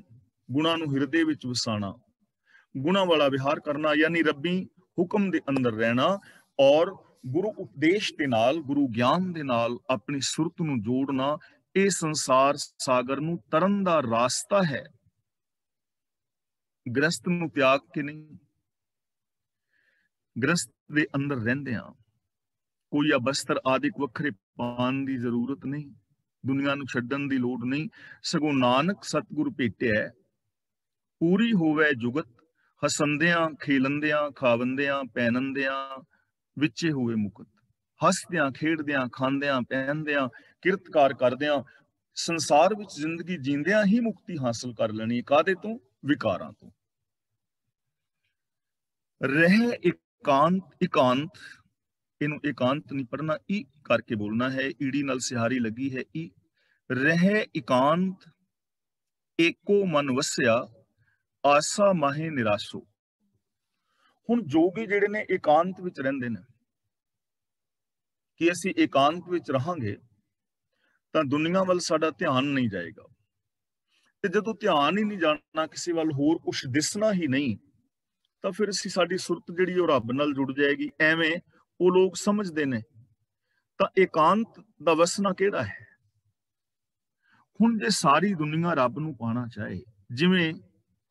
ਗੁਣਾਂ ਨੂੰ ਹਿਰਦੇ ਵਿੱਚ ਵਸਾਣਾ, ਗੁਣਾਂ ਵਾਲਾ ਵਿਹਾਰ ਕਰਨਾ, ਯਾਨੀ ਰੱਬੀ ਹੁਕਮ ਦੇ ਅੰਦਰ ਰਹਿਣਾ ਔਰ ਗੁਰੂ ਉਪਦੇਸ਼ ਦੇ ਨਾਲ, ਗੁਰੂ ਗਿਆਨ ਦੇ ਨਾਲ ਆਪਣੀ ਸੁਰਤ ਨੂੰ ਜੋੜਨਾ। ਇਹ ਸੰਸਾਰ ਸਾਗਰ ਨੂੰ ਤਰਨ ਦਾ ਰਾਸਤਾ ਹੈ। ਗ੍ਰਸਤ ਨੂੰ ਤਿਆਗ ਕੇ ਨਹੀਂ, ਗ੍ਰਸਤ ਦੇ ਅੰਦਰ ਰਹਿੰਦਿਆਂ ਕੋਈ ਅਬਸਤਰ ਆਦਿਕ ਵੱਖਰੇ ਪਾਉਣ ਦੀ ਜ਼ਰੂਰਤ ਨਹੀਂ, ਦੁਨੀਆ ਨੂੰ ਛੱਡਣ ਦੀ ਲੋੜ ਨਹੀਂ। ਸਗੋਂ ਨਾਨਕ ਸਤਿਗੁਰ ਭੇਟਿਆ, ਪੂਰੀ ਹੋਵੇ ਜੁਗਤ, ਹਸੰਦਿਆਂ, ਖੇਲੰਦਿਆਂ, ਖਾਵੰਦਿਆਂ, ਪਹਿਨੰਦਿਆਂ, ਵਿੱਚੇ ਹੋਵੇ ਮੁਕਤ। ਹੱਸਦਿਆਂ, ਖੇਡਦਿਆਂ, ਖਾਂਦਿਆਂ, ਪਹਿਨਦਿਆਂ, ਕਿਰਤਕਾਰ ਕਰਦਿਆਂ ਸੰਸਾਰ ਵਿੱਚ ਜ਼ਿੰਦਗੀ ਜੀਂਦਿਆਂ ਹੀ ਮੁਕਤੀ ਹਾਸਲ ਕਰ ਲੈਣੀ। ਕਾਹਦੇ ਤੋਂ? ਵਿਕਾਰਾਂ ਤੋਂ। ਰਹਿ ਇਕਾਂਤ, ਇਕਾਂਤ, ਇਹਨੂੰ ਇਕਾਂਤ ਨਹੀਂ ਪੜਨਾ, ਈ ਕਰਕੇ ਬੋਲਣਾ ਹੈ, ਈੜੀ ਨਾਲ ਸਿਹਾਰੀ ਲੱਗੀ ਹੈ, ਈ। ਰਹਿ ਇਕਾਂਤ, ਏਕੋ ਮਨ ਵਸਿਆ, ਆਸਾ ਮਾਹੇ ਨਿਰਾਸੋ। ਹੁਣ ਜੋਗੀ ਜਿਹੜੇ ਨੇ ਇਕਾਂਤ ਵਿੱਚ ਰਹਿੰਦੇ ਨੇ ਕਿ ਅਸੀਂ ਇਕਾਂਤ ਵਿੱਚ ਰਹਾਂਗੇ ਤਾਂ ਦੁਨੀਆ ਵੱਲ ਸਾਡਾ ਧਿਆਨ ਨਹੀਂ ਜਾਏਗਾ, ਤੇ ਜਦੋਂ ਧਿਆਨ ਹੀ ਨਹੀਂ ਜਾਣਾ, ਕਿਸੇ ਵੱਲ ਹੋਰ ਕੁਝ ਦਿਸਣਾ ਹੀ ਨਹੀਂ, ਤਾਂ ਫਿਰ ਅਸੀਂ ਸਾਡੀ ਸੁਰਤ ਜਿਹੜੀ ਉਹ ਰੱਬ ਨਾਲ ਜੁੜ ਜਾਏਗੀ। ਐਵੇਂ ਉਹ ਲੋਕ ਸਮਝਦੇ ਨੇ। ਤਾਂ ਏਕਾਂਤ ਦਾ ਵਸਣਾ ਕਿਹੜਾ ਹੈ? ਹੁਣ ਜੇ ਸਾਰੀ ਦੁਨੀਆ ਰੱਬ ਨੂੰ ਪਾਣਾ ਚਾਹੇ, ਜਿਵੇਂ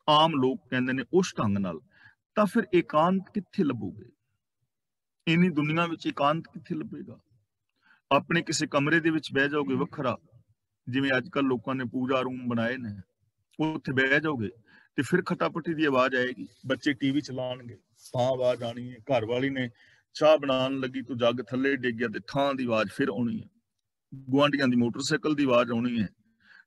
ਆਮ ਲੋਕ ਕਹਿੰਦੇ ਨੇ ਉਸ ਢੰਗ ਨਾਲ, ਤਾਂ ਫਿਰ ਏਕਾਂਤ ਕਿੱਥੇ ਲੱਭੋਗੇ? ਇੰਨੀ ਦੁਨੀਆ ਵਿੱਚ ਏਕਾਂਤ ਕਿੱਥੇ ਲੱਭੇਗਾ? ਆਪਣੇ ਕਿਸੇ ਕਮਰੇ ਦੇ ਵਿੱਚ ਬਹਿ ਜਾਓਗੇ ਵੱਖਰਾ, ਜਿਵੇਂ ਅੱਜ ਕੱਲ ਲੋਕਾਂ ਨੇ ਪੂਜਾ ਰੂਮ ਬਣਾਏ ਨੇ, ਉੱਥੇ ਬਹਿ ਜਾਓਗੇ ਤੇ ਫਿਰ ਖਟਾਪਟੀ ਦੀ ਆਵਾਜ਼ ਆਏਗੀ, ਬੱਚੇ ਟੀਵੀ ਚਲਾਉਣਗੇ ਤਾਂ ਆਵਾਜ਼ ਆਣੀ ਹੈ, ਘਰ ਵਾਲੀ ਨੇ ਚਾਹ ਬਣਾਉਣ ਲੱਗੀ ਤੂੰ ਜੱਗ ਥੱਲੇ ਡਿੱਗ ਗਿਆ ਤੇ ਥਾਂ ਦੀ ਆਵਾਜ਼ ਫਿਰ ਆਉਣੀ ਹੈ, ਗੁਆਂਢੀਆਂ ਦੀ ਮੋਟਰਸਾਈਕਲ ਦੀ ਆਵਾਜ਼ ਆਉਣੀ ਹੈ।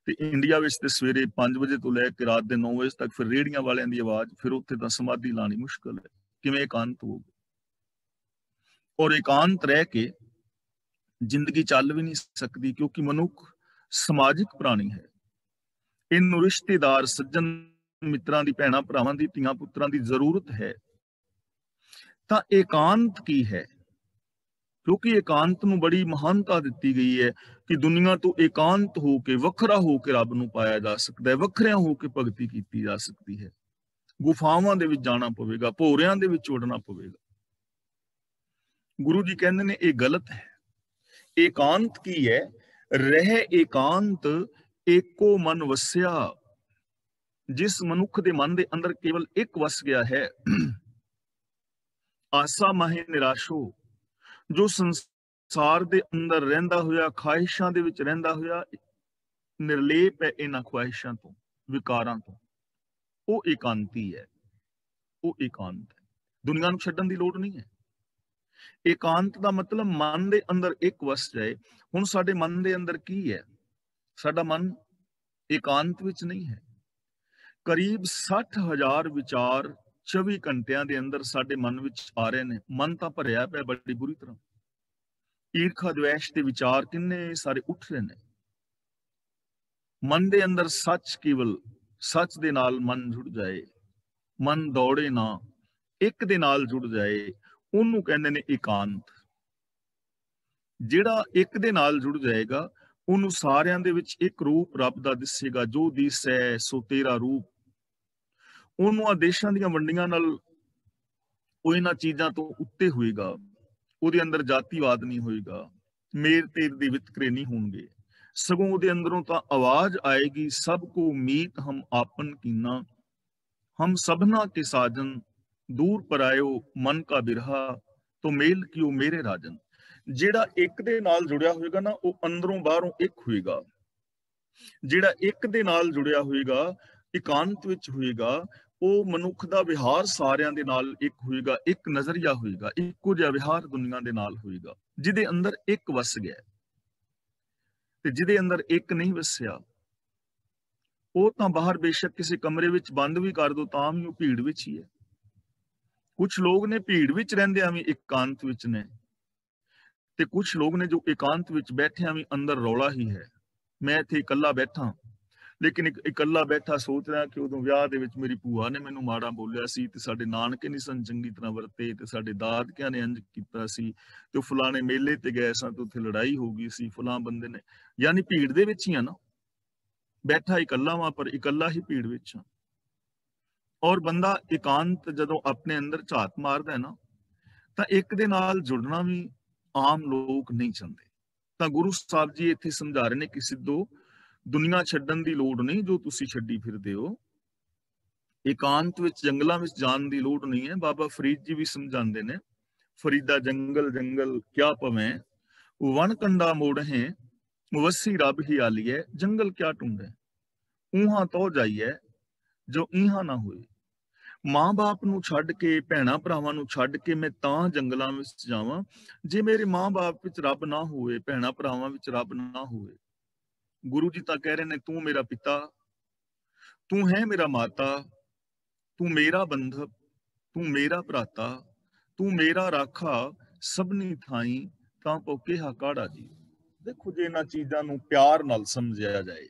ਤੇ ਇੰਡੀਆ ਵਿੱਚ ਤੇ ਸਵੇਰੇ 5 ਵਜੇ ਤੋਂ ਲੈ ਕੇ ਰਾਤ ਦੇ 9 ਵਜੇ ਤੱਕ ਫਿਰ ਰੇਹੜੀਆਂ ਵਾਲਿਆਂ ਦੀ ਆਵਾਜ਼, ਫਿਰ ਉੱਥੇ ਤਾਂ ਸਮਾਧੀ ਲਾਣੀ ਮੁਸ਼ਕਲ ਹੈ। ਕਿਵੇਂ ਏਕਾਂਤ ਹੋਊਗਾ? ਔਰ ਏਕਾਂਤ ਰਹਿ ਕੇ ਜ਼ਿੰਦਗੀ ਚੱਲ ਵੀ ਨਹੀਂ ਸਕਦੀ, ਕਿਉਂਕਿ ਮਨੁੱਖ ਸਮਾਜਿਕ ਪ੍ਰਾਣੀ ਹੈ। ਇਹਨੂੰ ਰਿਸ਼ਤੇਦਾਰ, ਸੱਜਣ ਮਿੱਤਰਾਂ ਦੀ, ਭੈਣਾਂ ਭਰਾਵਾਂ ਦੀ, ਧੀਆਂ ਪੁੱਤਰਾਂ ਦੀ ਜ਼ਰੂਰਤ ਹੈ। ਤਾਂ ਏਕਾਂਤ ਕੀ ਹੈ? ਕਿਉਂਕਿ ਏਕਾਂਤ ਨੂੰ ਬੜੀ ਮਹਾਨਤਾ ਦਿੱਤੀ ਗਈ ਹੈ ਕਿ ਦੁਨੀਆ ਤੋਂ ਏਕਾਂਤ ਹੋ ਕੇ, ਵੱਖਰਾ ਹੋ ਕੇ ਰੱਬ ਨੂੰ ਪਾਇਆ ਜਾ ਸਕਦਾ ਹੈ, ਵੱਖਰਿਆਂ ਹੋ ਕੇ ਭਗਤੀ ਕੀਤੀ ਜਾ ਸਕਦੀ ਹੈ। ਗੁਫਾਵਾਂ ਦੇ ਵਿੱਚ ਜਾਣਾ ਪਵੇਗਾ, ਭੋਰਿਆਂ ਦੇ ਵਿੱਚ ਉੱਡਣਾ ਪਵੇਗਾ। ਗੁਰੂ ਜੀ ਕਹਿੰਦੇ ਨੇ ਇਹ ਗਲਤ ਹੈ। ਏਕਾਂਤ ਕੀ ਹੈ? ਰਹਿ ਏਕਾਂਤ ਏਕੋ ਮਨ ਵਸਿਆ। ਜਿਸ ਮਨੁੱਖ ਦੇ ਮਨ ਦੇ ਅੰਦਰ ਕੇਵਲ ਇੱਕ ਵਸ ਗਿਆ ਹੈ, ਆਸਾ ਮਾਹੇ ਨਿਰਾਸ਼ੋ, ਜੋ ਸੰਸਾਰ ਦੇ ਅੰਦਰ ਰਹਿੰਦਾ ਹੋਇਆ, ਖਾਹਿਸ਼ਾਂ ਦੇ ਵਿੱਚ ਰਹਿੰਦਾ ਹੋਇਆ ਨਿਰਲੇਪ ਹੈ ਇਹਨਾਂ ਖੁਆਇਸ਼ਾਂ ਤੋਂ, ਵਿਕਾਰਾਂ ਤੋਂ, ਉਹ ਏਕਾਂਤੀ ਹੈ। ਉਹ ਏਕਾਂਤ ਹੈ। ਦੁਨੀਆ ਨੂੰ ਛੱਡਣ ਦੀ ਲੋੜ ਨਹੀਂ ਹੈ। ਏਕਾਂਤ ਦਾ ਮਤਲਬ ਮਨ ਦੇ ਅੰਦਰ ਇੱਕ ਵਸ ਜਾਏ। ਹੁਣ ਸਾਡੇ ਮਨ ਦੇ ਅੰਦਰ ਕੀ ਹੈ? ਸਾਡਾ ਮਨ ਏਕਾਂਤ ਵਿੱਚ ਨਹੀਂ ਹੈ। ਕਰੀਬ 60,000 ਵਿਚਾਰ 24 ਘੰਟਿਆਂ ਦੇ ਅੰਦਰ ਸਾਡੇ ਮਨ ਵਿੱਚ ਆ ਰਹੇ ਨੇ। ਮਨ ਤਾਂ ਭਰਿਆ ਪਿਆ ਬੜੀ ਬੁਰੀ ਤਰ੍ਹਾਂ। ਈਰਖਾ ਦਵੇਸ਼ ਦੇ ਵਿਚਾਰ ਕਿੰਨੇ ਸਾਰੇ ਉੱਠ ਰਹੇ ਨੇ। ਮਨ ਦੇ ਅੰਦਰ ਸੱਚ, ਕੇਵਲ ਸੱਚ ਦੇ ਨਾਲ ਮਨ ਜੁੜ ਜਾਏ, ਮਨ ਦੌੜੇ ਨਾ, ਇੱਕ ਦੇ ਨਾਲ ਜੁੜ ਜਾਏ, ਉਹਨੂੰ ਕਹਿੰਦੇ ਨੇ ਏਕਾਂਤ। ਜਿਹੜਾ ਇੱਕ ਦੇ ਨਾਲ ਜੁੜ ਜਾਏਗਾ, ਉਹਨੂੰ ਸਾਰਿਆਂ ਦੇ ਵਿੱਚ ਇੱਕ ਰੂਪ ਰੱਬ ਦਾ ਦਿਸੇਗਾ, ਜੋ ਦਿਸੈ ਸੋ ਤੇਰਾ ਰੂਪ। ਉਹਨੂੰ ਆਦੇਸ਼ਾਂ ਦੀਆਂ ਵੰਡੀਆਂ ਨਾਲ ਉਹ ਇਹਨਾਂ ਚੀਜ਼ਾਂ ਤੋਂ ਉੱਤੇ ਹੋਏਗਾ। ਉਹਦੇ ਅੰਦਰ ਜਾਤੀਵਾਦ ਨਹੀਂ ਹੋਏਗਾ, ਮੇਰ ਤੇਰ ਦੇ ਵਿਤਕਰੇ ਨਹੀਂ ਹੋਣਗੇ। ਸਗੋਂ ਉਹਦੇ ਅੰਦਰੋਂ ਤਾਂ ਆਵਾਜ਼ ਆਏਗੀ, ਸਭ ਕੋ ਮੀਤ ਹਮ ਆਪਨ ਕੀਨਾ, ਹਮ ਸਭਨਾ ਕੇ ਸਾਜਨ, ਦੂਰ ਪਰਾਇਓ ਮਨ ਕਾ ਬਿਰਹਾ, ਤੋ ਮੇਲ ਕਿਉ ਮੇਰੇ ਰਾਜਨ। ਜਿਹੜਾ ਇੱਕ ਦੇ ਨਾਲ ਜੁੜਿਆ ਹੋਏਗਾ ਨਾ, ਉਹ ਅੰਦਰੋਂ ਬਾਹਰੋਂ ਇੱਕ ਹੋਏਗਾ। ਜਿਹੜਾ ਇੱਕ ਦੇ ਨਾਲ ਜੁੜਿਆ ਹੋਏਗਾ, ਇਕਾਂਤ ਵਿੱਚ ਹੋਏਗਾ, ਉਹ ਮਨੁੱਖ ਦਾ ਵਿਹਾਰ ਸਾਰਿਆਂ ਦੇ ਨਾਲ ਇੱਕ ਹੋਏਗਾ, ਇੱਕ ਨਜ਼ਰੀਆ ਹੋਏਗਾ, ਇੱਕੋ ਜਿਹਾ ਵਿਹਾਰ ਦੁਨੀਆ ਦੇ ਨਾਲ ਹੋਏਗਾ। ਜਿਹਦੇ ਅੰਦਰ ਇੱਕ ਵਸ ਗਿਆ ਤੇ ਜਿਹਦੇ ਅੰਦਰ ਇੱਕ ਨਹੀਂ ਵਸਿਆ, ਉਹ ਤਾਂ ਬਾਹਰ ਬੇਸ਼ੱਕ ਕਿਸੇ ਕਮਰੇ ਵਿੱਚ ਬੰਦ ਵੀ ਕਰ ਦੋ ਤਾਂ ਵੀ ਉਹ ਭੀੜ ਵਿੱਚ ਹੀ ਹੈ। ਕੁਝ ਲੋਕ ਨੇ ਭੀੜ ਵਿੱਚ ਰਹਿੰਦਿਆਂ ਵੀ ਇਕਾਂਤ ਵਿੱਚ ਨੇ, ਤੇ ਕੁਝ ਲੋਕ ਨੇ ਜੋ ਇਕਾਂਤ ਵਿੱਚ ਬੈਠਿਆਂ ਵੀ ਅੰਦਰ ਰੌਲਾ ਹੀ ਹੈ। ਮੈਂ ਇੱਥੇ ਇਕੱਲਾ ਬੈਠਾ, ਲੇਕਿਨ ਇਕੱਲਾ ਬੈਠਾ ਸੋਚ ਰਿਹਾ ਕਿ ਉਦੋਂ ਵਿਆਹ ਦੇ ਵਿੱਚ ਮੇਰੀ ਭੂਆ ਨੇ ਮੈਨੂੰ ਮਾੜਾ ਬੋਲਿਆ ਸੀ, ਤੇ ਸਾਡੇ ਨਾਨਕੇ ਨਹੀਂ ਸਨ ਚੰਗੀ ਤਰ੍ਹਾਂ ਵਰਤੇ, ਤੇ ਸਾਡੇ ਦਾਦਕਿਆਂ ਨੇ ਇੰਜ ਕੀਤਾ ਸੀ, ਤੇ ਫਲਾਣੇ ਮੇਲੇ ਤੇ ਗਏ ਸਾਂ ਤੇ ਉੱਥੇ ਲੜਾਈ ਹੋ ਗਈ ਸੀ ਫਲਾਂ ਬੰਦੇ ਨੇ। ਯਾਨੀ ਭੀੜ ਦੇ ਵਿੱਚ ਹੀ ਆ ਨਾ, ਬੈਠਾ ਇਕੱਲਾ ਵਾਂ ਪਰ ਇਕੱਲਾ ਹੀ ਭੀੜ ਵਿੱਚ ਆ। ਔਰ ਬੰਦਾ ਇਕਾਂਤ ਜਦੋਂ ਆਪਣੇ ਅੰਦਰ ਝਾਤ ਮਾਰਦਾ ਹੈ ਨਾ, ਤਾਂ ਇੱਕ ਦੇ ਨਾਲ ਜੁੜਨਾ ਵੀ ਆਮ ਲੋਕ ਨਹੀਂ ਚਾਹੁੰਦੇ। ਤਾਂ ਗੁਰੂ ਸਾਹਿਬ ਜੀ ਇੱਥੇ ਸਮਝਾ ਰਹੇ ਨੇ ਕਿ ਸਿੱਧੋ, ਦੁਨੀਆ ਛੱਡਣ ਦੀ ਲੋੜ ਨਹੀਂ ਜੋ ਤੁਸੀਂ ਛੱਡੀ ਫਿਰਦੇ ਹੋ। ਇਕਾਂਤ ਵਿੱਚ, ਜੰਗਲਾਂ ਵਿੱਚ ਜਾਣ ਦੀ ਲੋੜ ਨਹੀਂ ਹੈ। ਬਾਬਾ ਫਰੀਦ ਜੀ ਵੀ ਸਮਝਾਉਂਦੇ ਨੇ, ਫਰੀਦਾ ਜੰਗਲ ਜੰਗਲ ਕਿਆ ਪਵੇਂ, ਵਣ ਕੰਡਾ ਮੋੜਹਿ, ਵਸੀ ਰੱਬ ਹੀ ਆਲੀਏ, ਜੰਗਲ ਕਿਆ ਢੂੰਢੇ, ਊਹਾਂ ਤੋਂ ਜਾਈਏ ਜੋ ਈਹਾਂ ਨਾ ਹੋਏ। ਮਾਂ ਬਾਪ ਨੂੰ ਛੱਡ ਕੇ, ਭੈਣਾਂ ਭਰਾਵਾਂ ਨੂੰ ਛੱਡ ਕੇ ਮੈਂ ਤਾਂ ਜੰਗਲਾਂ ਵਿੱਚ ਜਾਵਾਂ ਜੇ ਮੇਰੇ ਮਾਂ ਬਾਪ ਵਿੱਚ ਰੱਬ ਨਾ ਹੋਵੇ, ਭੈਣਾਂ ਭਰਾਵਾਂ ਵਿੱਚ ਰੱਬ ਨਾ ਹੋਵੇ। ਗੁਰੂ ਜੀ ਤਾਂ ਕਹਿ ਰਹੇ ਨੇ, ਤੂੰ ਮੇਰਾ ਪਿਤਾ, ਤੂੰ ਹੈ ਮੇਰਾ ਮਾਤਾ, ਤੂੰ ਮੇਰਾ ਬੰਧਪ, ਤੂੰ ਮੇਰਾ ਭਰਾਤਾ, ਤੂੰ ਮੇਰਾ ਰਾਖਾ, ਸਭਨੀ ਥਾਈ ਤਾਂ ਪੋ ਕਿਹਾ ਕਾੜਾ ਜੀ। ਦੇਖੋ, ਜੇ ਇਹਨਾਂ ਚੀਜ਼ਾਂ ਨੂੰ ਪਿਆਰ ਨਾਲ ਸਮਝਿਆ ਜਾਏ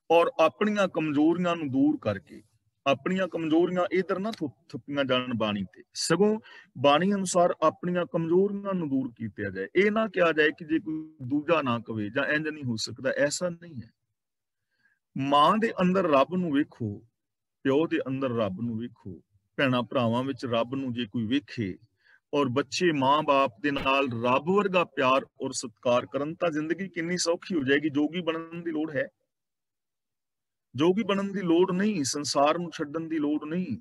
ਔਰ ਆਪਣੀਆਂ ਕਮਜ਼ੋਰੀਆਂ ਨੂੰ ਦੂਰ ਕਰਕੇ, ਆਪਣੀਆਂ ਕਮਜ਼ੋਰੀਆਂ ਇਧਰ ਨਾ ਥੁੱਪੀਆਂ ਜਾਣ ਬਾਣੀ ਤੇ, ਸਗੋਂ ਬਾਣੀ ਅਨੁਸਾਰ ਆਪਣੀਆਂ ਕਮਜ਼ੋਰੀਆਂ ਨੂੰ ਦੂਰ ਕੀਤਾ ਜਾਏ। ਇਹ ਨਾ ਕਿਹਾ ਜਾਏ ਕਿ ਜੇ ਕੋਈ ਦੂਜਾ ਨਾ ਕਵੇ ਜਾਂ ਇੰਜ ਨਹੀਂ ਹੋ ਸਕਦਾ, ਐਸਾ ਨਹੀਂ ਹੈ। ਮਾਂ ਦੇ ਅੰਦਰ ਰੱਬ ਨੂੰ ਵੇਖੋ, ਪਿਓ ਦੇ ਅੰਦਰ ਰੱਬ ਨੂੰ ਵੇਖੋ, ਭੈਣਾਂ ਭਰਾਵਾਂ ਵਿੱਚ ਰੱਬ ਨੂੰ ਜੇ ਕੋਈ ਵੇਖੇ ਔਰ ਬੱਚੇ ਮਾਂ-ਬਾਪ ਦੇ ਨਾਲ ਰੱਬ ਵਰਗਾ ਪਿਆਰ ਔਰ ਸਤਿਕਾਰ ਕਰਨ ਤਾਂ ਜ਼ਿੰਦਗੀ ਕਿੰਨੀ ਸੌਖੀ ਹੋ ਜਾਏਗੀ। ਜੋਗੀ ਬਣਨ ਦੀ ਲੋੜ ਹੈ? ਜੋਗੀ ਬਣਨ ਦੀ ਲੋੜ ਨਹੀਂ, ਸੰਸਾਰ ਨੂੰ ਛੱਡਣ ਦੀ ਲੋੜ ਨਹੀਂ।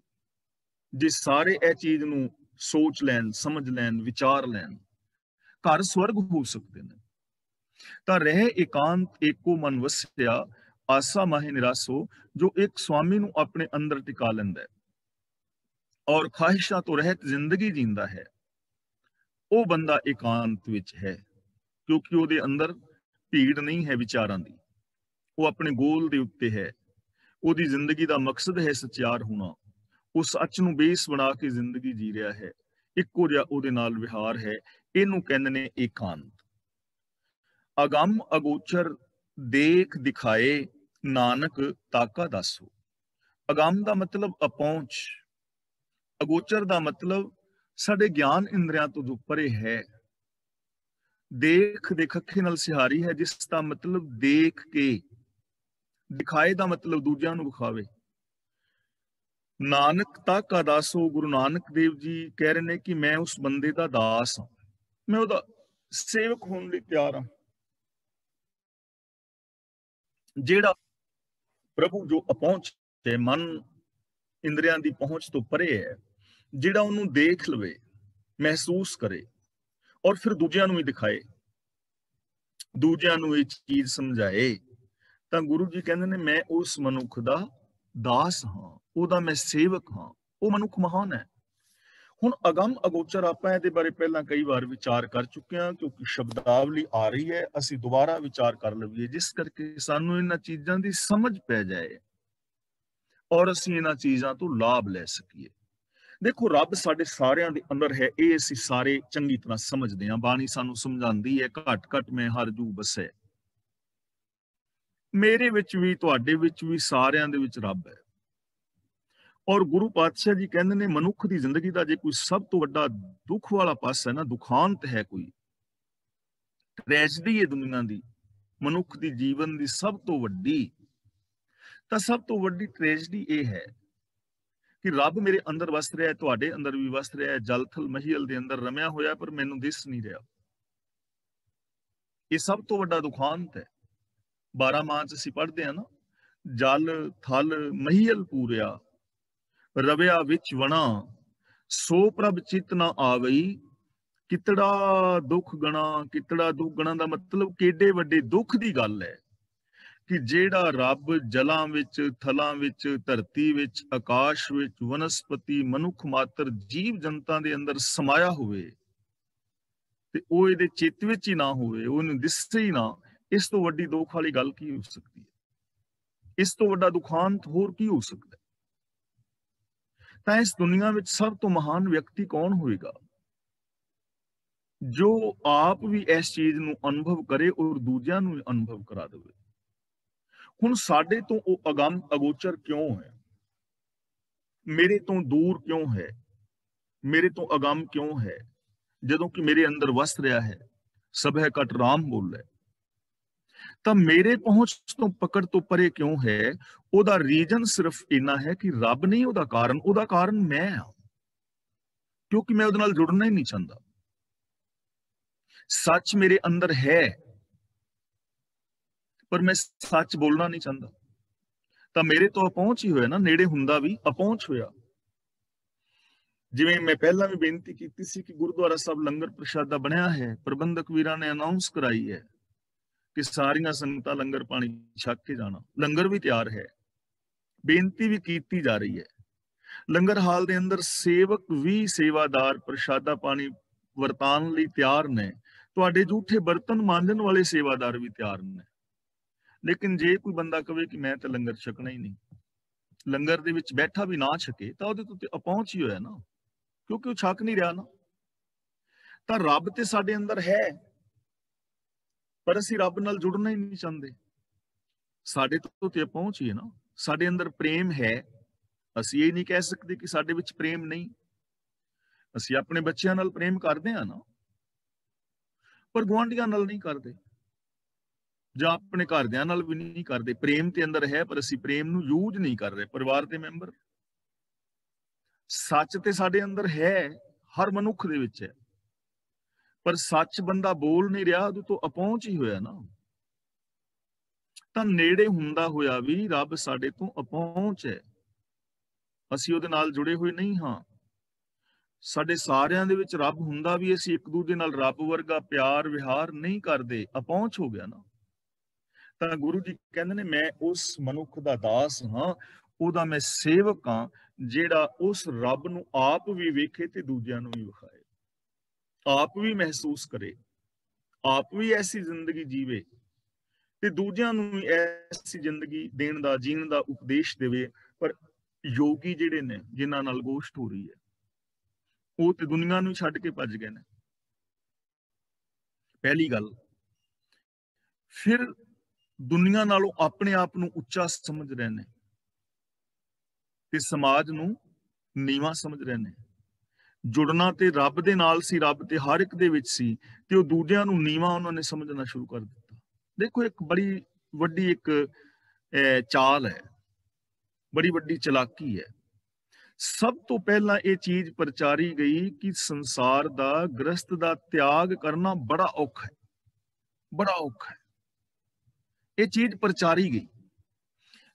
ਜੇ ਸਾਰੇ ਇਹ ਚੀਜ਼ ਨੂੰ ਸੋਚ ਲੈਣ, ਸਮਝ ਲੈਣ, ਵਿਚਾਰ ਲੈਣ, ਘਰ ਸਵਰਗ ਹੋ ਸਕਦੇ ਨੇ। ਤਾਂ ਰਹਿ ਇਕਾਂਤ ਏਕੋ ਮਨ ਵਸਿਆ, ਆਸਾ ਮਾਹਿ ਨਿਰਾਸੋ। ਜੋ ਇੱਕ ਸਵਾਮੀ ਨੂੰ ਆਪਣੇ ਅੰਦਰ ਟਿਕਾ ਲੈਂਦਾ ਹੈ ਔਰ ਖਾਹਿਸ਼ਾਂ ਤੋਂ ਰਹਿਤ ਜ਼ਿੰਦਗੀ ਜੀਂਦਾ ਹੈ, ਉਹ ਬੰਦਾ ਇਕਾਂਤ ਵਿੱਚ ਹੈ, ਕਿਉਂਕਿ ਉਹਦੇ ਅੰਦਰ ਭੀੜ ਨਹੀਂ ਹੈ ਵਿਚਾਰਾਂ ਦੀ। ਉਹ ਆਪਣੇ ਗੋਲ ਦੇ ਉੱਤੇ ਹੈ। ਉਹਦੀ ਜ਼ਿੰਦਗੀ ਦਾ ਮਕਸਦ ਹੈ ਸਚਿਆਰ ਹੋਣਾ। ਉਹ ਸੱਚ ਨੂੰ ਬੇਸ ਬਣਾ ਕੇ ਜ਼ਿੰਦਗੀ ਜੀ ਰਿਹਾ ਹੈ। ਇੱਕੋ ਜਿਹਾ ਉਹਦੇ ਨਾਲ ਵਿਹਾਰ ਹੈ। ਇਹਨੂੰ ਕਹਿੰਦੇ ਨੇ ਇਕਾਂਤ। ਅਗੰਮ ਅਗੋਚਰ ਦੇਖ ਦਿਖਾਏ, ਨਾਨਕ ਤਾਕਾ ਦਾਸੋ। ਅਗੰਮ ਦਾ ਮਤਲਬ ਅਪਹੁੰਚ, ਅਗੋਚਰ ਦਾ ਮਤਲਬ ਸਾਡੇ ਗਿਆਨ ਇੰਦਰੀਆਂ ਤੋਂ ਜੋ ਪਰੇ ਹੈ। ਦੇਖ ਦੇਖ ਅੱਖੀ ਨਾਲ ਸਿਹਾਰੀ ਹੈ, ਜਿਸ ਦਾ ਮਤਲਬ ਦੇਖ ਕੇ। ਦਿਖਾਏ ਦਾ ਮਤਲਬ ਦੂਜਿਆਂ ਨੂੰ ਵਿਖਾਵੇ। ਨਾਨਕ ਤਾਕਾ ਦਾਸੋ। ਗੁਰੂ ਨਾਨਕ ਦੇਵ ਜੀ ਕਹਿ ਰਹੇ ਨੇ ਕਿ ਮੈਂ ਉਸ ਬੰਦੇ ਦਾ ਦਾਸ ਹਾਂ, ਮੈਂ ਉਹਦਾ ਸੇਵਕ ਹੋਣ ਲਈ ਤਿਆਰ ਹਾਂ। ਜਿਹੜਾ ਪ੍ਰਭੂ ਜੋ ਅਪਹੁੰਚ ਹੈ, ਮਨ ਇੰਦਰੀਆਂ ਦੀ ਪਹੁੰਚ ਤੋਂ ਪਰੇ ਹੈ, ਜਿਹੜਾ ਉਹਨੂੰ ਦੇਖ ਲਵੇ, ਮਹਿਸੂਸ ਕਰੇ ਔਰ ਫਿਰ ਦੂਜਿਆਂ ਨੂੰ ਵੀ ਦਿਖਾਏ, ਦੂਜਿਆਂ ਨੂੰ ਇਹ ਚੀਜ਼ ਸਮਝਾਏ, ਤਾਂ ਗੁਰੂ ਜੀ ਕਹਿੰਦੇ ਨੇ ਮੈਂ ਉਸ ਮਨੁੱਖ ਦਾ ਦਾਸ ਹਾਂ, ਉਹਦਾ ਮੈਂ ਸੇਵਕ ਹਾਂ। ਉਹ ਮਨੁੱਖ ਮਹਾਨ ਹੈ। ਹੁਣ ਅਗੰਮ ਅਗੋਚਰ ਆਪਾਂ ਇਹਦੇ ਬਾਰੇ ਪਹਿਲਾਂ ਕਈ ਵਾਰ ਵਿਚਾਰ ਕਰ ਚੁੱਕੇ ਹਾਂ, ਕਿਉਂਕਿ ਸ਼ਬਦਾਵਲੀ ਆ ਰਹੀ ਹੈ, ਅਸੀਂ ਦੁਬਾਰਾ ਵਿਚਾਰ ਕਰ ਲਈਏ, ਜਿਸ ਕਰਕੇ ਸਾਨੂੰ ਇਹਨਾਂ ਚੀਜ਼ਾਂ ਦੀ ਸਮਝ ਪੈ ਜਾਏ ਔਰ ਅਸੀਂ ਇਹਨਾਂ ਚੀਜ਼ਾਂ ਤੋਂ ਲਾਭ ਲੈ ਸਕੀਏ। ਦੇਖੋ, ਰੱਬ ਸਾਡੇ ਸਾਰਿਆਂ ਦੇ ਅੰਦਰ ਹੈ, ਇਹ ਅਸੀਂ ਸਾਰੇ ਚੰਗੀ ਤਰ੍ਹਾਂ ਸਮਝਦੇ ਹਾਂ। ਬਾਣੀ ਸਾਨੂੰ ਸਮਝਾਉਂਦੀ ਹੈ, ਘਟ ਘਟ ਮੈਂ ਹਰ ਜੂ ਬਸੈ। ਮੇਰੇ ਵਿੱਚ ਵੀ, ਤੁਹਾਡੇ ਵਿੱਚ ਵੀ, ਸਾਰਿਆਂ ਦੇ ਵਿੱਚ ਰੱਬ ਹੈ। ਔਰ ਗੁਰੂ ਪਾਤਸ਼ਾਹ ਜੀ ਕਹਿੰਦੇ ਨੇ ਮਨੁੱਖ ਦੀ ਜ਼ਿੰਦਗੀ ਦਾ ਜੇ ਕੋਈ ਸਭ ਤੋਂ ਵੱਡਾ ਦੁੱਖ ਵਾਲਾ ਪਾਸਾ ਹੈ ਨਾ, ਦੁਖਾਂਤ ਹੈ, ਕੋਈ ਟ੍ਰੈਜਡੀ ਹੈ ਦੁਨੀਆ ਦੀ, ਮਨੁੱਖ ਦੀ ਜੀਵਨ ਦੀ ਸਭ ਤੋਂ ਵੱਡੀ, ਤਾਂ ਸਭ ਤੋਂ ਵੱਡੀ ਟ੍ਰੈਜਡੀ ਇਹ ਹੈ ਕਿ ਰੱਬ ਮੇਰੇ ਅੰਦਰ ਵਸ ਰਿਹਾ ਹੈ, ਤੁਹਾਡੇ ਅੰਦਰ ਵੀ ਵਸ ਰਿਹਾ ਹੈ, ਜਲ ਥਲ ਮਹੀਲ ਦੇ ਅੰਦਰ ਰਮਿਆ ਹੋਇਆ, ਪਰ ਮੈਨੂੰ ਦਿਸ ਨਹੀਂ ਰਿਹਾ। ਇਹ ਸਭ ਤੋਂ ਵੱਡਾ ਦੁਖਾਂਤ ਹੈ। 12 ਮਾਹ ਚ ਅਸੀਂ ਪੜ੍ਹਦੇ ਹਾਂ ਨਾ, ਜਲ ਥਲ ਮਹੀਲ ਪੂਰਿਆ, ਰਵਿਆ ਵਿੱਚ ਵਣਾ, ਸੋ ਪ੍ਰਭ ਚਿਤ ਨਾ ਆਵਈ, ਕਿਤੜਾ ਦੁੱਖ ਗਣਾ। ਕਿਤੜਾ ਦੁੱਖ ਗਣਾ ਦਾ ਮਤਲਬ ਕਿੱਡੇ ਵੱਡੇ ਦੁੱਖ ਦੀ ਗੱਲ ਹੈ ਕਿ ਜਿਹੜਾ ਰੱਬ ਜਲਾਂ ਵਿੱਚ, ਥਲਾਂ ਵਿੱਚ, ਧਰਤੀ ਵਿੱਚ, ਆਕਾਸ਼ ਵਿੱਚ, ਵਨਸਪਤੀ, ਮਨੁੱਖ ਮਾਤਰ, ਜੀਵ ਜਨਤਾ ਦੇ ਅੰਦਰ ਸਮਾਇਆ ਹੋਵੇ ਤੇ ਉਹ ਇਹਦੇ ਚਿੱਤ ਵਿੱਚ ਹੀ ਨਾ ਹੋਵੇ, ਉਹਨੂੰ ਦਿਸੇ ਹੀ ਨਾ, ਇਸ ਤੋਂ ਵੱਡੀ ਦੁੱਖ ਵਾਲੀ ਗੱਲ ਕੀ ਹੋ ਸਕਦੀ ਹੈ? ਇਸ ਤੋਂ ਵੱਡਾ ਦੁਖਾਂਤ ਹੋਰ ਕੀ ਹੋ ਸਕਦਾ? ਤਾਂ ਇਸ ਦੁਨੀਆ ਵਿੱਚ ਸਭ ਤੋਂ ਮਹਾਨ ਵਿਅਕਤੀ ਕੌਣ ਹੋਏਗਾ? ਜੋ ਆਪ ਵੀ ਇਸ ਚੀਜ਼ ਨੂੰ ਅਨੁਭਵ ਕਰੇ ਔਰ ਦੂਜਿਆਂ ਨੂੰ ਅਨੁਭਵ ਕਰਾ ਦੇਵੇ। ਹੁਣ ਸਾਡੇ ਤੋਂ ਉਹ ਅਗੰਮ ਅਗੋਚਰ ਕਿਉਂ ਹੈ? ਮੇਰੇ ਤੋਂ ਦੂਰ ਕਿਉਂ ਹੈ? ਮੇਰੇ ਤੋਂ ਅਗੰਮ ਕਿਉਂ ਹੈ, ਜਦੋਂ ਕਿ ਮੇਰੇ ਅੰਦਰ ਵਸ ਰਿਹਾ ਹੈ? ਸਭੈ ਕਟ ਰਾਮ ਬੋਲੇ। ਤਾਂ ਮੇਰੇ ਪਹੁੰਚ ਤੋਂ ਪਕੜ ਤੋਂ ਪਰੇ ਕਿਉਂ ਹੈ? ਉਹਦਾ ਰੀਜਨ ਸਿਰਫ ਇੰਨਾ ਹੈ ਕਿ ਰੱਬ ਨਹੀਂ ਉਹਦਾ ਕਾਰਨ, ਉਹਦਾ ਕਾਰਨ ਮੈਂ ਹਾਂ, ਕਿਉਂਕਿ ਮੈਂ ਉਹਦੇ ਨਾਲ ਜੁੜਨਾ ਹੀ ਨਹੀਂ ਚਾਹੁੰਦਾ। ਸੱਚ ਮੇਰੇ ਅੰਦਰ ਹੈ ਪਰ ਮੈਂ ਸੱਚ ਬੋਲਣਾ ਨਹੀਂ ਚਾਹੁੰਦਾ, ਤਾਂ ਮੇਰੇ ਤੋਂ ਅਪਹੁੰਚ ਹੀ ਹੋਇਆ ਨਾ, ਨੇੜੇ ਹੁੰਦਾ ਵੀ ਅਪਹੁੰਚ ਹੋਇਆ। ਜਿਵੇਂ ਮੈਂ ਪਹਿਲਾਂ ਵੀ ਬੇਨਤੀ ਕੀਤੀ ਸੀ ਕਿ ਗੁਰਦੁਆਰਾ ਸਾਹਿਬ ਲੰਗਰ ਪ੍ਰਸ਼ਾਦਾ ਬਣਿਆ ਹੈ, ਪ੍ਰਬੰਧਕ ਵੀਰਾਂ ਨੇ ਅਨਾਉਂਸ ਕਰਾਈ ਹੈ ਕਿ ਸਾਰੀਆਂ ਸੰਗਤਾਂ ਲੰਗਰ ਪਾਣੀ ਛਕ ਕੇ ਜਾਣਾ। ਲੰਗਰ ਵੀ ਤਿਆਰ ਹੈ, ਬੇਨਤੀ ਵੀ ਕੀਤੀ ਜਾ ਰਹੀ ਹੈ। ਲੰਗਰ ਹਾਲ ਦੇ ਅੰਦਰ ਸੇਵਕ ਵੀ, ਸੇਵਾਦਾਰ ਪ੍ਰਸ਼ਾਦਾ ਪਾਣੀ ਵਰਤਾਨ ਲਈ ਤਿਆਰ ਨੇ, ਤੁਹਾਡੇ ਝੂਠੇ ਬਰਤਨ ਮਾਂਜਣ ਵਾਲੇ ਸੇਵਾਦਾਰ ਵੀ ਤਿਆਰ ਨੇ। ਲੇਕਿਨ ਜੇ ਕੋਈ ਬੰਦਾ ਕਵੇ ਕਿ ਮੈਂ ਤਾਂ ਲੰਗਰ ਛਕਣਾ ਹੀ ਨਹੀਂ, ਲੰਗਰ ਦੇ ਵਿੱਚ ਬੈਠਾ ਵੀ ਨਾ ਛਕੇ, ਤਾਂ ਉਹਦੇ ਤੋਂ ਅਪਹੁੰਚ ਹੀ ਹੋਇਆ ਨਾ, ਕਿਉਂਕਿ ਉਹ ਛਕ ਨਹੀਂ ਰਿਹਾ ਨਾ। ਤਾਂ ਰੱਬ ਤੇ ਸਾਡੇ ਅੰਦਰ ਹੈ, ਪਰ ਅਸੀਂ ਰੱਬ ਨਾਲ ਜੁੜਨਾ ਹੀ ਨਹੀਂ ਚਾਹੁੰਦੇ। ਸਾਡੇ ਤੋਂ ਤੇ ਅਪਹੁੰਚ ਹੀ ਹੈ ਨਾ। ਸਾਡੇ ਅੰਦਰ ਪ੍ਰੇਮ ਹੈ, ਅਸੀਂ ਇਹ ਨਹੀਂ ਕਹਿ ਸਕਦੇ ਕਿ ਸਾਡੇ ਵਿੱਚ ਪ੍ਰੇਮ ਨਹੀਂ। ਅਸੀਂ ਆਪਣੇ ਬੱਚਿਆਂ ਨਾਲ ਪ੍ਰੇਮ ਕਰਦੇ ਹਾਂ ਨਾ, ਪਰ ਗੁਆਂਢੀਆਂ ਨਾਲ ਨਹੀਂ ਕਰਦੇ, ਜਾਂ ਆਪਣੇ ਘਰਦਿਆਂ ਨਾਲ ਵੀ ਨਹੀਂ ਕਰਦੇ। ਪ੍ਰੇਮ ਤੇ ਅੰਦਰ ਹੈ, ਪਰ ਅਸੀਂ ਪ੍ਰੇਮ ਨੂੰ ਯੂਜ਼ ਨਹੀਂ ਕਰ ਰਹੇ। ਪਰਿਵਾਰ ਦੇ ਮੈਂਬਰ, ਸੱਚ ਤੇ ਸਾਡੇ ਅੰਦਰ ਹੈ, ਹਰ ਮਨੁੱਖ ਦੇ ਵਿੱਚ ਹੈ, ਪਰ ਸੱਚ ਬੰਦਾ ਬੋਲ ਨਹੀਂ ਰਿਹਾ, ਉਹਦੇ ਤੋਂ ਅਪਹੁੰਚ ਹੀ ਹੋਇਆ ਨਾ। ਤਾਂ ਨੇੜੇ ਹੁੰਦਾ ਹੋਇਆ ਵੀ ਰੱਬ ਸਾਡੇ ਤੋਂ ਅਪਹੁੰਚ ਹੈ, ਅਸੀਂ ਉਹਦੇ ਨਾਲ ਜੁੜੇ ਹੋਏ ਨਹੀਂ ਹਾਂ। ਸਾਡੇ ਸਾਰਿਆਂ ਦੇ ਵਿੱਚ ਰੱਬ ਹੁੰਦਾ ਵੀ ਅਸੀਂ ਇੱਕ ਦੂਜੇ ਨਾਲ ਰੱਬ ਵਰਗਾ ਪਿਆਰ ਵਿਹਾਰ ਨਹੀਂ ਕਰਦੇ, ਅਪਹੁੰਚ ਹੋ ਗਿਆ ਨਾ। ਤਾਂ ਗੁਰੂ ਜੀ ਕਹਿੰਦੇ ਨੇ ਮੈਂ ਉਸ ਮਨੁੱਖ ਦਾ ਦਾਸ ਹਾਂ, ਉਹਦਾ ਮੈਂ ਸੇਵਕ ਹਾਂ, ਜਿਹੜਾ ਉਸ ਰੱਬ ਨੂੰ ਆਪ ਵੀ ਵੇਖੇ ਤੇ ਦੂਜਿਆਂ ਨੂੰ ਵੀ ਵਿਖਾਏ, ਆਪ ਵੀ ਮਹਿਸੂਸ ਕਰੇ, ਆਪ ਵੀ ਐਸੀ ਜ਼ਿੰਦਗੀ ਜੀਵੇ ਤੇ ਦੂਜਿਆਂ ਨੂੰ ਵੀ ਐਸੀ ਜ਼ਿੰਦਗੀ ਦੇਣ ਦਾ, ਜੀਣ ਦਾ ਉਪਦੇਸ਼ ਦੇਵੇ। ਪਰ ਯੋਗੀ ਜਿਹੜੇ ਨੇ ਜਿਨ੍ਹਾਂ ਨਾਲ ਗੋਸ਼ਟ ਹੋ ਰਹੀ ਹੈ, ਉਹ ਤੇ ਦੁਨੀਆ ਨੂੰ ਛੱਡ ਕੇ ਭੱਜ ਗਏ ਨੇ, ਪਹਿਲੀ ਗੱਲ। ਫਿਰ ਦੁਨੀਆ ਨਾਲੋਂ ਆਪਣੇ ਆਪ ਨੂੰ ਉੱਚਾ ਸਮਝ ਰਹੇ ਨੇ ਤੇ ਸਮਾਜ ਨੂੰ ਨੀਵਾਂ ਸਮਝ ਰਹੇ ਨੇ। ਜੁੜਨਾ ਤੇ ਰੱਬ ਦੇ ਨਾਲ ਸੀ, ਰੱਬ ਤੇ ਹਰ ਇੱਕ ਦੇ ਵਿੱਚ ਸੀ, ਤੇ ਉਹ ਦੂਜਿਆਂ ਨੂੰ ਨੀਵਾਂ ਉਹਨਾਂ ਨੇ ਸਮਝਣਾ ਸ਼ੁਰੂ ਕਰ ਦਿੱਤਾ। ਦੇਖੋ, ਇੱਕ ਬੜੀ ਵੱਡੀ ਇੱਕ ਚਾਲ ਹੈ, ਬੜੀ ਵੱਡੀ ਚਲਾਕੀ ਹੈ। ਸਭ ਤੋਂ ਪਹਿਲਾਂ ਇਹ ਚੀਜ਼ ਪ੍ਰਚਾਰੀ ਗਈ ਕਿ ਸੰਸਾਰ ਦਾ, ਗ੍ਰਸਤ ਦਾ ਤਿਆਗ ਕਰਨਾ ਬੜਾ ਔਖਾ ਹੈ, ਬੜਾ ਔਖਾ ਹੈ। ਇਹ ਚੀਜ਼ ਪ੍ਰਚਾਰੀ ਗਈ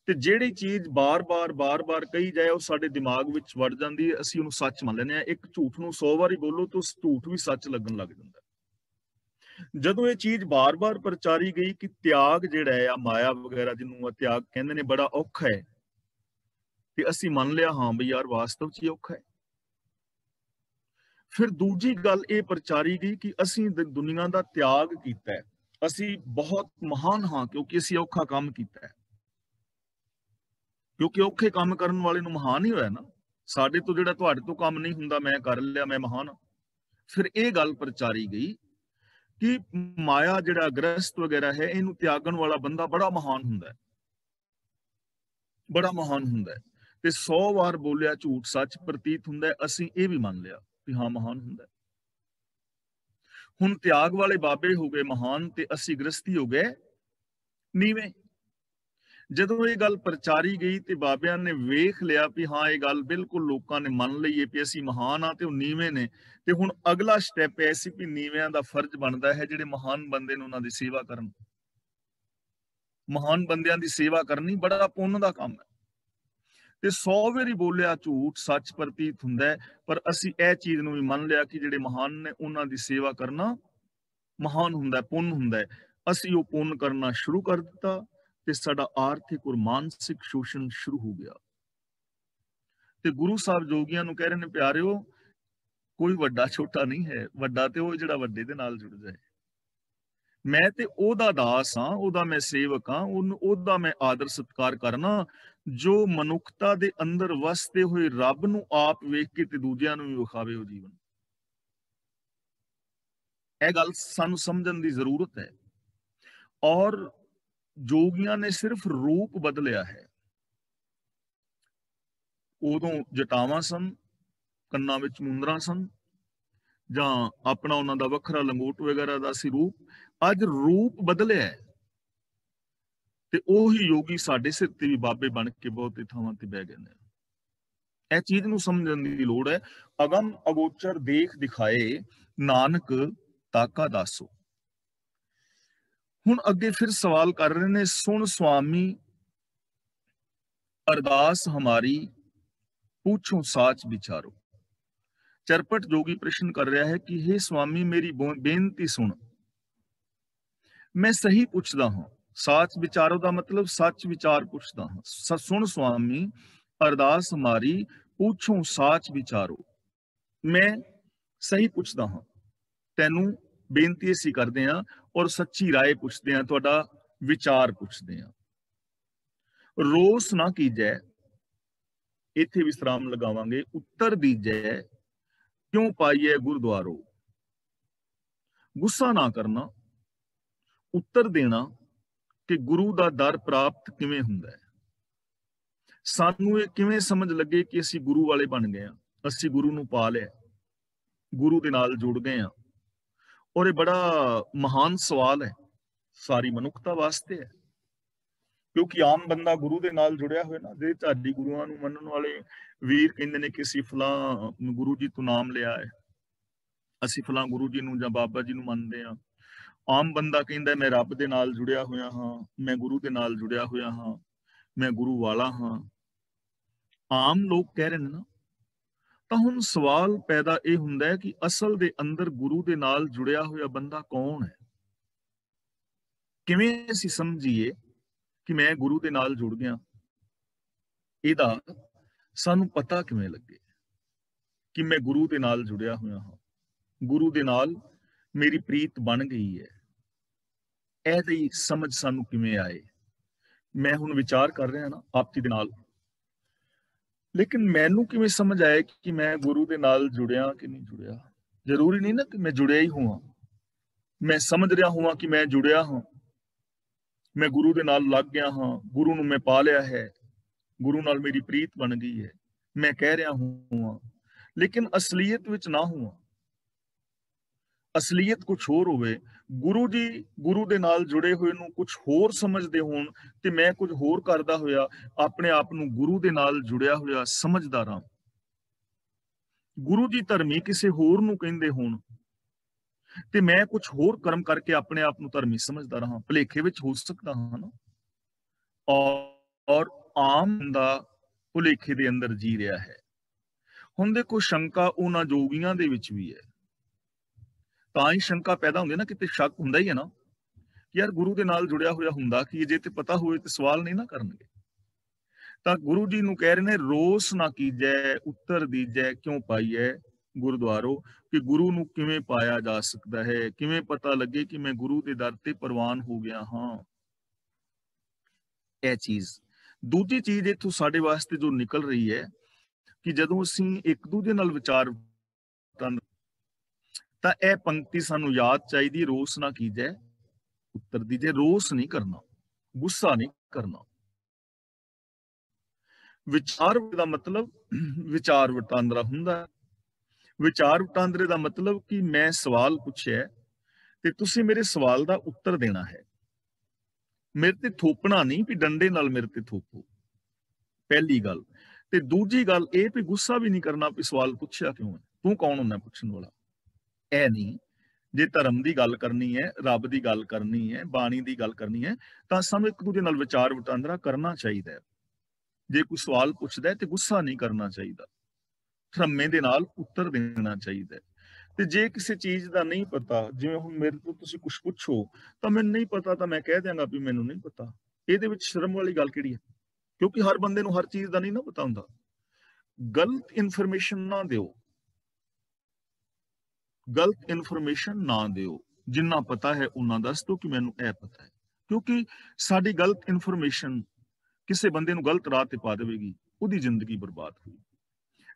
ਤੇ ਜਿਹੜੀ ਚੀਜ਼ ਬਾਰ-ਬਾਰ ਕਹੀ ਜਾਏ ਉਹ ਸਾਡੇ ਦਿਮਾਗ ਵਿੱਚ ਵੜ ਜਾਂਦੀ ਹੈ, ਅਸੀਂ ਉਹਨੂੰ ਸੱਚ ਮੰਨ ਲੈਂਦੇ ਹਾਂ। ਇੱਕ ਝੂਠ ਨੂੰ 100 ਵਾਰੀ ਬੋਲੋ ਤਾਂ ਉਸ ਝੂਠ ਵੀ ਸੱਚ ਲੱਗਣ ਲੱਗ ਜਾਂਦਾ। ਜਦੋਂ ਇਹ ਚੀਜ਼ ਬਾਰ-ਬਾਰ ਪ੍ਰਚਾਰੀ ਗਈ ਕਿ ਤਿਆਗ ਜਿਹੜਾ ਹੈ, ਆ ਮਾਇਆ ਵਗੈਰਾ ਜਿਹਨੂੰ ਤਿਆਗ ਕਹਿੰਦੇ ਨੇ, ਬੜਾ ਔਖਾ ਹੈ, ਤੇ ਅਸੀਂ ਮੰਨ ਲਿਆ ਹਾਂ ਬਈ ਯਾਰ ਵਾਸਤਵ 'ਚ ਹੀ ਔਖਾ ਹੈ। ਫਿਰ ਦੂਜੀ ਗੱਲ ਇਹ ਪ੍ਰਚਾਰੀ ਗਈ ਕਿ ਅਸੀਂ ਦੁਨੀਆ ਦਾ ਤਿਆਗ ਕੀਤਾ ਹੈ, ਅਸੀਂ ਬਹੁਤ ਮਹਾਨ ਹਾਂ ਕਿਉਂਕਿ ਅਸੀਂ ਔਖਾ ਕੰਮ ਕੀਤਾ ਹੈ, ਕਿਉਂਕਿ ਔਖੇ ਕੰਮ ਕਰਨ ਵਾਲੇ ਨੂੰ ਮਹਾਨ ਹੀ ਹੋਇਆ ਨਾ। ਸਾਡੇ ਤੋਂ ਜਿਹੜਾ ਤੁਹਾਡੇ ਤੋਂ ਕੰਮ ਨਹੀਂ ਹੁੰਦਾ, ਮੈਂ ਕਰ ਲਿਆ, ਮੈਂ ਮਹਾਨ ਹਾਂ। ਫਿਰ ਇਹ ਗੱਲ ਪ੍ਰਚਾਰੀ ਗਈ ਕਿ ਮਾਇਆ ਜਿਹੜਾ ਗ੍ਰਸਤ ਵਗੈਰਾ ਹੈ, ਇਹਨੂੰ ਤਿਆਗਣ ਵਾਲਾ ਬੰਦਾ ਬੜਾ ਮਹਾਨ ਹੁੰਦਾ ਹੈ, ਬੜਾ ਮਹਾਨ ਹੁੰਦਾ ਹੈ। ਤੇ 100 ਵਾਰ ਬੋਲਿਆ ਝੂਠ ਸੱਚ ਪ੍ਰਤੀਤ ਹੁੰਦਾ ਹੈ, ਅਸੀਂ ਇਹ ਵੀ ਮੰਨ ਲਿਆ ਕਿ ਹਾਂ ਮਹਾਨ ਹੁੰਦਾ ਹੈ। ਹੁਣ ਤਿਆਗ ਵਾਲੇ ਬਾਬੇ ਹੋ ਗਏ ਮਹਾਨ ਤੇ ਅਸੀਂ ਗ੍ਰਸਤੀ ਹੋ ਗਏ ਨੀਵੇਂ। ਜਦੋਂ ਇਹ ਗੱਲ ਪ੍ਰਚਾਰੀ ਗਈ ਤੇ ਬਾਬਿਆਂ ਨੇ ਵੇਖ ਲਿਆ ਵੀ ਹਾਂ ਇਹ ਗੱਲ ਬਿਲਕੁਲ ਲੋਕਾਂ ਨੇ ਮੰਨ ਲਈ ਹੈ ਵੀ ਅਸੀਂ ਮਹਾਨ ਆ ਤੇ ਉਹ ਨੀਵੇਂ ਨੇ, ਤੇ ਹੁਣ ਅਗਲਾ ਸਟੈਪ ਐ ਸੀ ਵੀ ਨੀਵਿਆਂ ਦਾ ਫਰਜ਼ ਬਣਦਾ ਹੈ ਜਿਹੜੇ ਮਹਾਨ ਬੰਦੇ ਨੇ ਉਹਨਾਂ ਦੀ ਸੇਵਾ ਕਰਨ। ਮਹਾਨ ਬੰਦਿਆਂ ਦੀ ਸੇਵਾ ਕਰਨੀ ਬੜਾ ਪੁੰਨ ਦਾ ਕੰਮ ਹੈ। ਤੇ 100 ਵਾਰੀ ਬੋਲਿਆ ਝੂਠ ਸੱਚ ਪ੍ਰਤੀਤ ਹੁੰਦਾ ਹੈ, ਪਰ ਅਸੀਂ ਇਹ ਚੀਜ਼ ਨੂੰ ਵੀ ਮੰਨ ਲਿਆ ਕਿ ਜਿਹੜੇ ਮਹਾਨ ਨੇ ਉਹਨਾਂ ਦੀ ਸੇਵਾ ਕਰਨਾ ਮਹਾਨ ਹੁੰਦਾ, ਪੁੰਨ ਹੁੰਦਾ ਹੈ। ਅਸੀਂ ਉਹ ਪੁੰਨ ਕਰਨਾ ਸ਼ੁਰੂ ਕਰ ਦਿੱਤਾ ਤੇ ਸਾਡਾ ਆਰਥਿਕ ਔਰ ਮਾਨਸਿਕ ਸ਼ੋਸ਼ਣ ਸ਼ੁਰੂ ਹੋ ਗਿਆ। ਤੇ ਗੁਰੂ ਸਾਹਿਬ ਜੋਗੀਆਂ ਨੂੰ ਕਹਿ ਰਹੇ ਨੇ, ਪਿਆਰਿਓ ਕੋਈ ਵੱਡਾ ਛੋਟਾ ਨਹੀਂ ਹੈ, ਵੱਡਾ ਤੇ ਉਹ ਜਿਹੜਾ ਵੱਡੇ ਦੇ ਨਾਲ ਜੁੜ ਜਾਏ। ਮੈਂ ਤੇ ਉਹਦਾ ਦਾਸ ਹਾਂ, ਉਹਦਾ ਮੈਂ ਸੇਵਕ ਹਾਂ, ਉਹਦਾ ਮੈਂ ਆਦਰ ਸਤਿਕਾਰ ਕਰਨਾ ਜੋ ਮਨੁੱਖਤਾ ਦੇ ਅੰਦਰ ਵਸਦੇ ਹੋਏ ਰੱਬ ਨੂੰ ਆਪ ਵੇਖ ਕੇ ਤੇ ਦੂਜਿਆਂ ਨੂੰ ਵੀ ਵਿਖਾਵੇ ਉਹ ਜੀਵਨ। ਇਹ ਗੱਲ ਸਾਨੂੰ ਸਮਝਣ ਦੀ ਜ਼ਰੂਰਤ ਹੈ। ਔਰ ਜੋਗੀਆਂ ਨੇ ਸਿਰਫ ਰੂਪ ਬਦਲਿਆ ਹੈ। ਉਦੋਂ ਜਟਾਵਾਂ ਸਨ, ਕੰਨਾਂ ਵਿੱਚ ਮੁੰਦਰਾਂ ਸਨ, ਜਾਂ ਆਪਣਾ ਉਹਨਾਂ ਦਾ ਵੱਖਰਾ ਲੰਗੋਟ ਵਗੈਰਾ ਦਾ ਸੀ ਰੂਪ। ਅੱਜ ਰੂਪ ਬਦਲਿਆ ਤੇ ਉਹੀ ਯੋਗੀ ਸਾਡੇ ਸਿਰ ਤੇ ਵੀ ਬਾਬੇ ਬਣ ਕੇ ਬਹੁਤੇ ਥਾਵਾਂ ਤੇ ਬਹਿ ਗਏ ਨੇ। ਇਹ ਚੀਜ਼ ਨੂੰ ਸਮਝਣ ਦੀ ਲੋੜ ਹੈ। ਅਗਮ ਅਗੋਚਰ ਦੇਖ ਦਿਖਾਏ ਨਾਨਕ ਤਾਕਾ ਦਾਸੋ। ਹੁਣ ਅੱਗੇ ਫਿਰ ਸਵਾਲ ਕਰ ਰਹੇ ਨੇ, ਸੁਣ ਸੁਆਮੀ ਅਰਦਾਸ ਹਮਾਰੀ पूछो साच विचारो। चरपट जोगी प्रश्न कर रहा है कि हे स्वामी मेरी बेनती सुन, मैं सही पूछदा हां। साच विचारो दा मतलब सच विचार पूछदा हां। सुन स्वामी अरदास हमारी पूछो साच विचारो। मैं सही पूछदा हां, तैनू बेनती असीं करदे हां और सच्ची राय पुछदे हां, तुहाडा विचार पुछदे हां। रोस ना कीजै, इत्थे विश्राम लगावांगे। उत्तर दीजै क्यों पाइए गुरुद्वारो। गुस्सा ना करना, उत्तर देना कि गुरु दा दर प्राप्त किवें हुंदा है। सानू ये किवें समझ लगे कि असीं गुरु वाले बन गए हां, असीं गुरु नूं पा लिया, गुरु दे नाल जुड़ गए हां। और ये बड़ा महान सवाल है, सारी मनुखता वास्ते है। क्योंकि आम बंदा गुरु दे नाल जुड़िया होए ना, जे ढाडी गुरुआं नूं मनण वाले वीर कहंदे ने कि असीं फलां गुरु जी तों नाम लिया है, ਅਸੀਂ ਫਲਾਂ ਗੁਰੂ ਜੀ ਨੂੰ ਜਾਂ ਬਾਬਾ ਜੀ ਨੂੰ ਮੰਨਦੇ ਹਾਂ। ਆਮ ਬੰਦਾ ਕਹਿੰਦਾ ਮੈਂ ਰੱਬ ਦੇ ਨਾਲ ਜੁੜਿਆ ਹੋਇਆ ਹਾਂ, ਮੈਂ ਗੁਰੂ ਦੇ ਨਾਲ ਜੁੜਿਆ ਹੋਇਆ ਹਾਂ, ਮੈਂ ਗੁਰੂ ਵਾਲਾ ਹਾਂ। ਆਮ ਲੋਕ ਕਹਿ ਰਹੇ ਨੇ ਨਾ। ਤਾਂ ਹੁਣ ਸਵਾਲ ਪੈਦਾ ਇਹ ਹੁੰਦਾ ਹੈ ਕਿ ਅਸਲ ਦੇ ਅੰਦਰ ਗੁਰੂ ਦੇ ਨਾਲ ਜੁੜਿਆ ਹੋਇਆ ਬੰਦਾ ਕੌਣ ਹੈ? ਕਿਵੇਂ ਅਸੀਂ ਸਮਝੀਏ ਕਿ ਮੈਂ ਗੁਰੂ ਦੇ ਨਾਲ ਜੁੜ ਗਿਆ? ਇਹਦਾ ਸਾਨੂੰ ਪਤਾ ਕਿਵੇਂ ਲੱਗੇ ਕਿ ਮੈਂ ਗੁਰੂ ਦੇ ਨਾਲ ਜੁੜਿਆ ਹੋਇਆ ਹਾਂ, ਗੁਰੂ ਦੇ ਨਾਲ ਮੇਰੀ ਪ੍ਰੀਤ ਬਣ ਗਈ ਹੈ? ਇਹਦੀ ਸਮਝ ਸਾਨੂੰ ਕਿਵੇਂ ਆਏ? ਮੈਂ ਹੁਣ ਵਿਚਾਰ ਕਰ ਰਿਹਾ ਨਾ ਆਪ ਜੀ ਦੇ ਨਾਲ, ਲੇਕਿਨ ਮੈਨੂੰ ਕਿਵੇਂ ਸਮਝ ਆਇਆ ਕਿ ਮੈਂ ਗੁਰੂ ਦੇ ਨਾਲ ਜੁੜਿਆ ਕਿ ਨਹੀਂ ਜੁੜਿਆ? ਜ਼ਰੂਰੀ ਨਹੀਂ ਨਾ ਕਿ ਮੈਂ ਜੁੜਿਆ ਹੀ ਹੋਵਾਂ। ਮੈਂ ਸਮਝ ਰਿਹਾ ਹੋਵਾਂ ਕਿ ਮੈਂ ਜੁੜਿਆ ਹਾਂ, ਮੈਂ ਗੁਰੂ ਦੇ ਨਾਲ ਲੱਗ ਗਿਆ ਹਾਂ, ਗੁਰੂ ਨੂੰ ਮੈਂ ਪਾ ਲਿਆ ਹੈ, ਗੁਰੂ ਨਾਲ ਮੇਰੀ ਪ੍ਰੀਤ ਬਣ ਗਈ ਹੈ, ਮੈਂ ਕਹਿ ਰਿਹਾ ਹਾਂ, ਲੇਕਿਨ ਅਸਲੀਅਤ ਵਿੱਚ ਨਾ ਹੋਵਾਂ। ਅਸਲੀਅਤ ਕੁਝ ਹੋਰ ਹੋਵੇ, ਗੁਰੂ ਜੀ ਗੁਰੂ ਦੇ ਨਾਲ ਜੁੜੇ ਹੋਏ ਨੂੰ ਕੁਝ ਹੋਰ ਸਮਝਦੇ ਹੋਣ ਤੇ ਮੈਂ ਕੁਝ ਹੋਰ ਕਰਦਾ ਹੋਇਆ ਆਪਣੇ ਆਪ ਨੂੰ ਗੁਰੂ ਦੇ ਨਾਲ ਜੁੜਿਆ ਹੋਇਆ ਸਮਝਦਾ ਰਹਾਂ। ਗੁਰੂ ਜੀ ਧਰਮੀ ਕਿਸੇ ਹੋਰ ਨੂੰ ਕਹਿੰਦੇ ਹੋਣ ਤੇ ਮੈਂ ਕੁਝ ਹੋਰ ਕਰਮ ਕਰਕੇ ਆਪਣੇ ਆਪ ਨੂੰ ਧਰਮੀ ਸਮਝਦਾ ਰਹਾਂ। ਭੁਲੇਖੇ ਵਿੱਚ ਹੋ ਸਕਦਾ ਹਾਂ ਨਾ। ਔਰ ਆਮ ਬੰਦਾ ਭੁਲੇਖੇ ਦੇ ਅੰਦਰ ਜੀ ਰਿਹਾ ਹੈ। ਹੁਣ ਦੇਖੋ, ਸ਼ੰਕਾ ਉਹਨਾਂ ਜੋਗੀਆਂ ਦੇ ਵਿੱਚ ਵੀ ਹੈ। ਤਾਂ ਹੀ ਸ਼ੰਕਾ ਪੈਦਾ ਹੁੰਦੀ ਨਾ, ਕਿਤੇ ਸ਼ੱਕ ਹੁੰਦਾ ਹੀ ਹੈ ਨਾ ਕਿ ਯਾਰ ਗੁਰੂ ਦੇ ਨਾਲ ਜੁੜਿਆ ਹੋਇਆ ਹੁੰਦਾ ਕਿ ਜੇ ਤੇ ਪਤਾ ਹੋਵੇ ਤੇ ਸਵਾਲ ਨਹੀਂ ਨਾ ਕਰਨਗੇ। ਤਾਂ ਗੁਰੂ ਜੀ ਨੂੰ ਕਹਿ ਰਹੇ ਨੇ, ਰੋਸ ਨਾ ਕੀਜੈ ਉੱਤਰ ਦੀਜੈ ਕਿਉਂ ਪਾਈਐ ਗੁਰਦੁਆਰੋ, ਕਿ ਗੁਰੂ ਨੂੰ ਕਿਵੇਂ ਪਾਇਆ ਜਾ ਸਕਦਾ ਹੈ, ਕਿਵੇਂ ਪਤਾ ਲੱਗੇ ਕਿ ਮੈਂ ਗੁਰੂ ਦੇ ਦਰ ਤੇ ਪ੍ਰਵਾਨ ਹੋ ਗਿਆ ਹਾਂ। ਇਹ ਚੀਜ਼। ਦੂਜੀ ਚੀਜ਼ ਇੱਥੋਂ ਸਾਡੇ ਵਾਸਤੇ ਜੋ ਨਿਕਲ ਰਹੀ ਹੈ ਕਿ ਜਦੋਂ ਅਸੀਂ ਇੱਕ ਦੂਜੇ ਨਾਲ ਵਿਚਾਰ ਤਾਂ ਇਹ ਪੰਕਤੀ ਸਾਨੂੰ ਯਾਦ ਚਾਹੀਦੀ, ਰੋਸ ਨਾ ਕੀਜੈ ਉੱਤਰ ਦੀਜੈ। ਰੋਸ ਨਹੀਂ ਕਰਨਾ, ਗੁੱਸਾ ਨਹੀਂ ਕਰਨਾ। ਵਿਚਾਰ ਦਾ ਮਤਲਬ ਵਿਚਾਰ ਵਟਾਂਦਰਾ ਹੁੰਦਾ। ਵਿਚਾਰ ਵਟਾਂਦਰੇ ਦਾ ਮਤਲਬ ਕਿ ਮੈਂ ਸਵਾਲ ਪੁੱਛਿਆ ਤੇ ਤੁਸੀਂ ਮੇਰੇ ਸਵਾਲ ਦਾ ਉੱਤਰ ਦੇਣਾ ਹੈ। ਮੇਰੇ ਤੇ ਥੋਪਣਾ ਨਹੀਂ ਵੀ ਡੰਡੇ ਨਾਲ ਮੇਰੇ ਤੇ ਥੋਪੋ, ਪਹਿਲੀ ਗੱਲ। ਤੇ ਦੂਜੀ ਗੱਲ ਇਹ ਵੀ ਗੁੱਸਾ ਵੀ ਨਹੀਂ ਕਰਨਾ ਵੀ ਸਵਾਲ ਪੁੱਛਿਆ ਕਿਉਂ ਹੈ, ਤੂੰ ਕੌਣ ਹੁੰਦਾ ਪੁੱਛਣ ਵਾਲਾ। ਇਹ ਨਹੀਂ। ਜੇ ਧਰਮ ਦੀ ਗੱਲ ਕਰਨੀ ਹੈ, ਰੱਬ ਦੀ ਗੱਲ ਕਰਨੀ ਹੈ, ਬਾਣੀ ਦੀ ਗੱਲ ਕਰਨੀ ਹੈ, ਤਾਂ ਸਾਨੂੰ ਇੱਕ ਦੂਜੇ ਨਾਲ ਵਿਚਾਰ ਵਟਾਂਦਰਾ ਕਰਨਾ ਚਾਹੀਦਾ ਹੈ। ਜੇ ਕੋਈ ਸਵਾਲ ਪੁੱਛਦਾ ਹੈ ਤੇ ਗੁੱਸਾ ਨਹੀਂ ਕਰਨਾ ਚਾਹੀਦਾ, ਧਰਮੇ ਦੇ ਨਾਲ ਉੱਤਰ ਦੇਣਾ ਚਾਹੀਦਾ ਹੈ। ਤੇ ਜੇ ਕਿਸੇ ਚੀਜ਼ ਦਾ ਨਹੀਂ ਪਤਾ, ਜਿਵੇਂ ਹੁਣ ਮੇਰੇ ਤੋਂ ਤੁਸੀਂ ਕੁਝ ਪੁੱਛੋ ਤਾਂ ਮੈਨੂੰ ਨਹੀਂ ਪਤਾ, ਤਾਂ ਮੈਂ ਕਹਿ ਦਿਆਂਗਾ ਵੀ ਮੈਨੂੰ ਨਹੀਂ ਪਤਾ। ਇਹਦੇ ਵਿੱਚ ਸ਼ਰਮ ਵਾਲੀ ਗੱਲ ਕਿਹੜੀ ਹੈ? ਕਿਉਂਕਿ ਹਰ ਬੰਦੇ ਨੂੰ ਹਰ ਚੀਜ਼ ਦਾ ਨਹੀਂ ਨਾ ਪਤਾ ਹੁੰਦਾ। ਗਲਤ ਇਨਫੋਰਮੇਸ਼ਨ ਨਾ ਦਿਓ, ਗਲਤ ਇਨਫੋਰਮੇਸ਼ਨ ਨਾ ਦਿਓ। ਜਿੰਨਾ ਪਤਾ ਹੈ ਉਹਨਾਂ ਦੱਸ ਦਿਓ ਕਿ ਮੈਨੂੰ ਇਹ ਪਤਾ ਹੈ, ਕਿਉਂਕਿ ਸਾਡੀ ਗਲਤ ਇਨਫੋਰਮੇਸ਼ਨ ਕਿਸੇ ਬੰਦੇ ਨੂੰ ਗਲਤ ਰਾਹ ਤੇ ਪਾ ਦੇਵੇਗੀ, ਉਹਦੀ ਜ਼ਿੰਦਗੀ ਬਰਬਾਦ ਹੋਈ।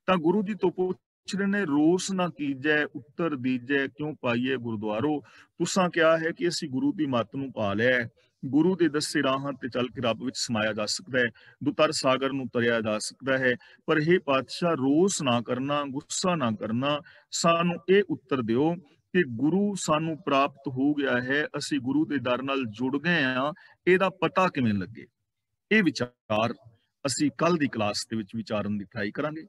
ਤਾਂ ਗੁਰੂ ਜੀ ਤੋਂ ਪੁੱਛ ਰਹੇ ਨੇ, ਰੋਸ ਨਾ ਕੀਜੈ ਉੱਤਰ ਦੀਜੈ ਕਿਉਂ ਪਾਈਏ ਗੁਰਦੁਆਰੋ। ਤੁਸਾਂ ਕਿਹਾ ਹੈ ਕਿ ਅਸੀਂ ਗੁਰੂ ਦੀ ਮੱਤ ਨੂੰ ਪਾ ਲਿਆ, ਗੁਰੂ ਦੇ ਦੱਸੇ ਰਾਹਾਂ ਤੇ ਚੱਲ ਕੇ ਰੱਬ ਵਿੱਚ ਸਮਾਇਆ ਜਾ ਸਕਦਾ ਹੈ, ਦੁਤਰ ਸਾਗਰ ਨੂੰ ਤਰਿਆ ਜਾ ਸਕਦਾ ਹੈ। ਪਰ ਇਹ ਪਾਤਸ਼ਾਹ, ਰੋਸ ਨਾ ਕਰਨਾ, ਗੁੱਸਾ ਨਾ ਕਰਨਾ, ਸਾਨੂੰ ਇਹ ਉੱਤਰ ਦਿਓ ਕਿ ਗੁਰੂ ਸਾਨੂੰ ਪ੍ਰਾਪਤ ਹੋ ਗਿਆ ਹੈ, ਅਸੀਂ ਗੁਰੂ ਦੇ ਦਰ ਨਾਲ ਜੁੜ ਗਏ ਹਾਂ, ਇਹਦਾ ਪਤਾ ਕਿਵੇਂ ਲੱਗੇ। ਇਹ ਵਿਚਾਰ ਅਸੀਂ ਕੱਲ ਦੀ ਕਲਾਸ ਦੇ ਵਿੱਚ ਵਿਚਾਰਨ ਦੀ ਟਰਾਈ ਕਰਾਂਗੇ।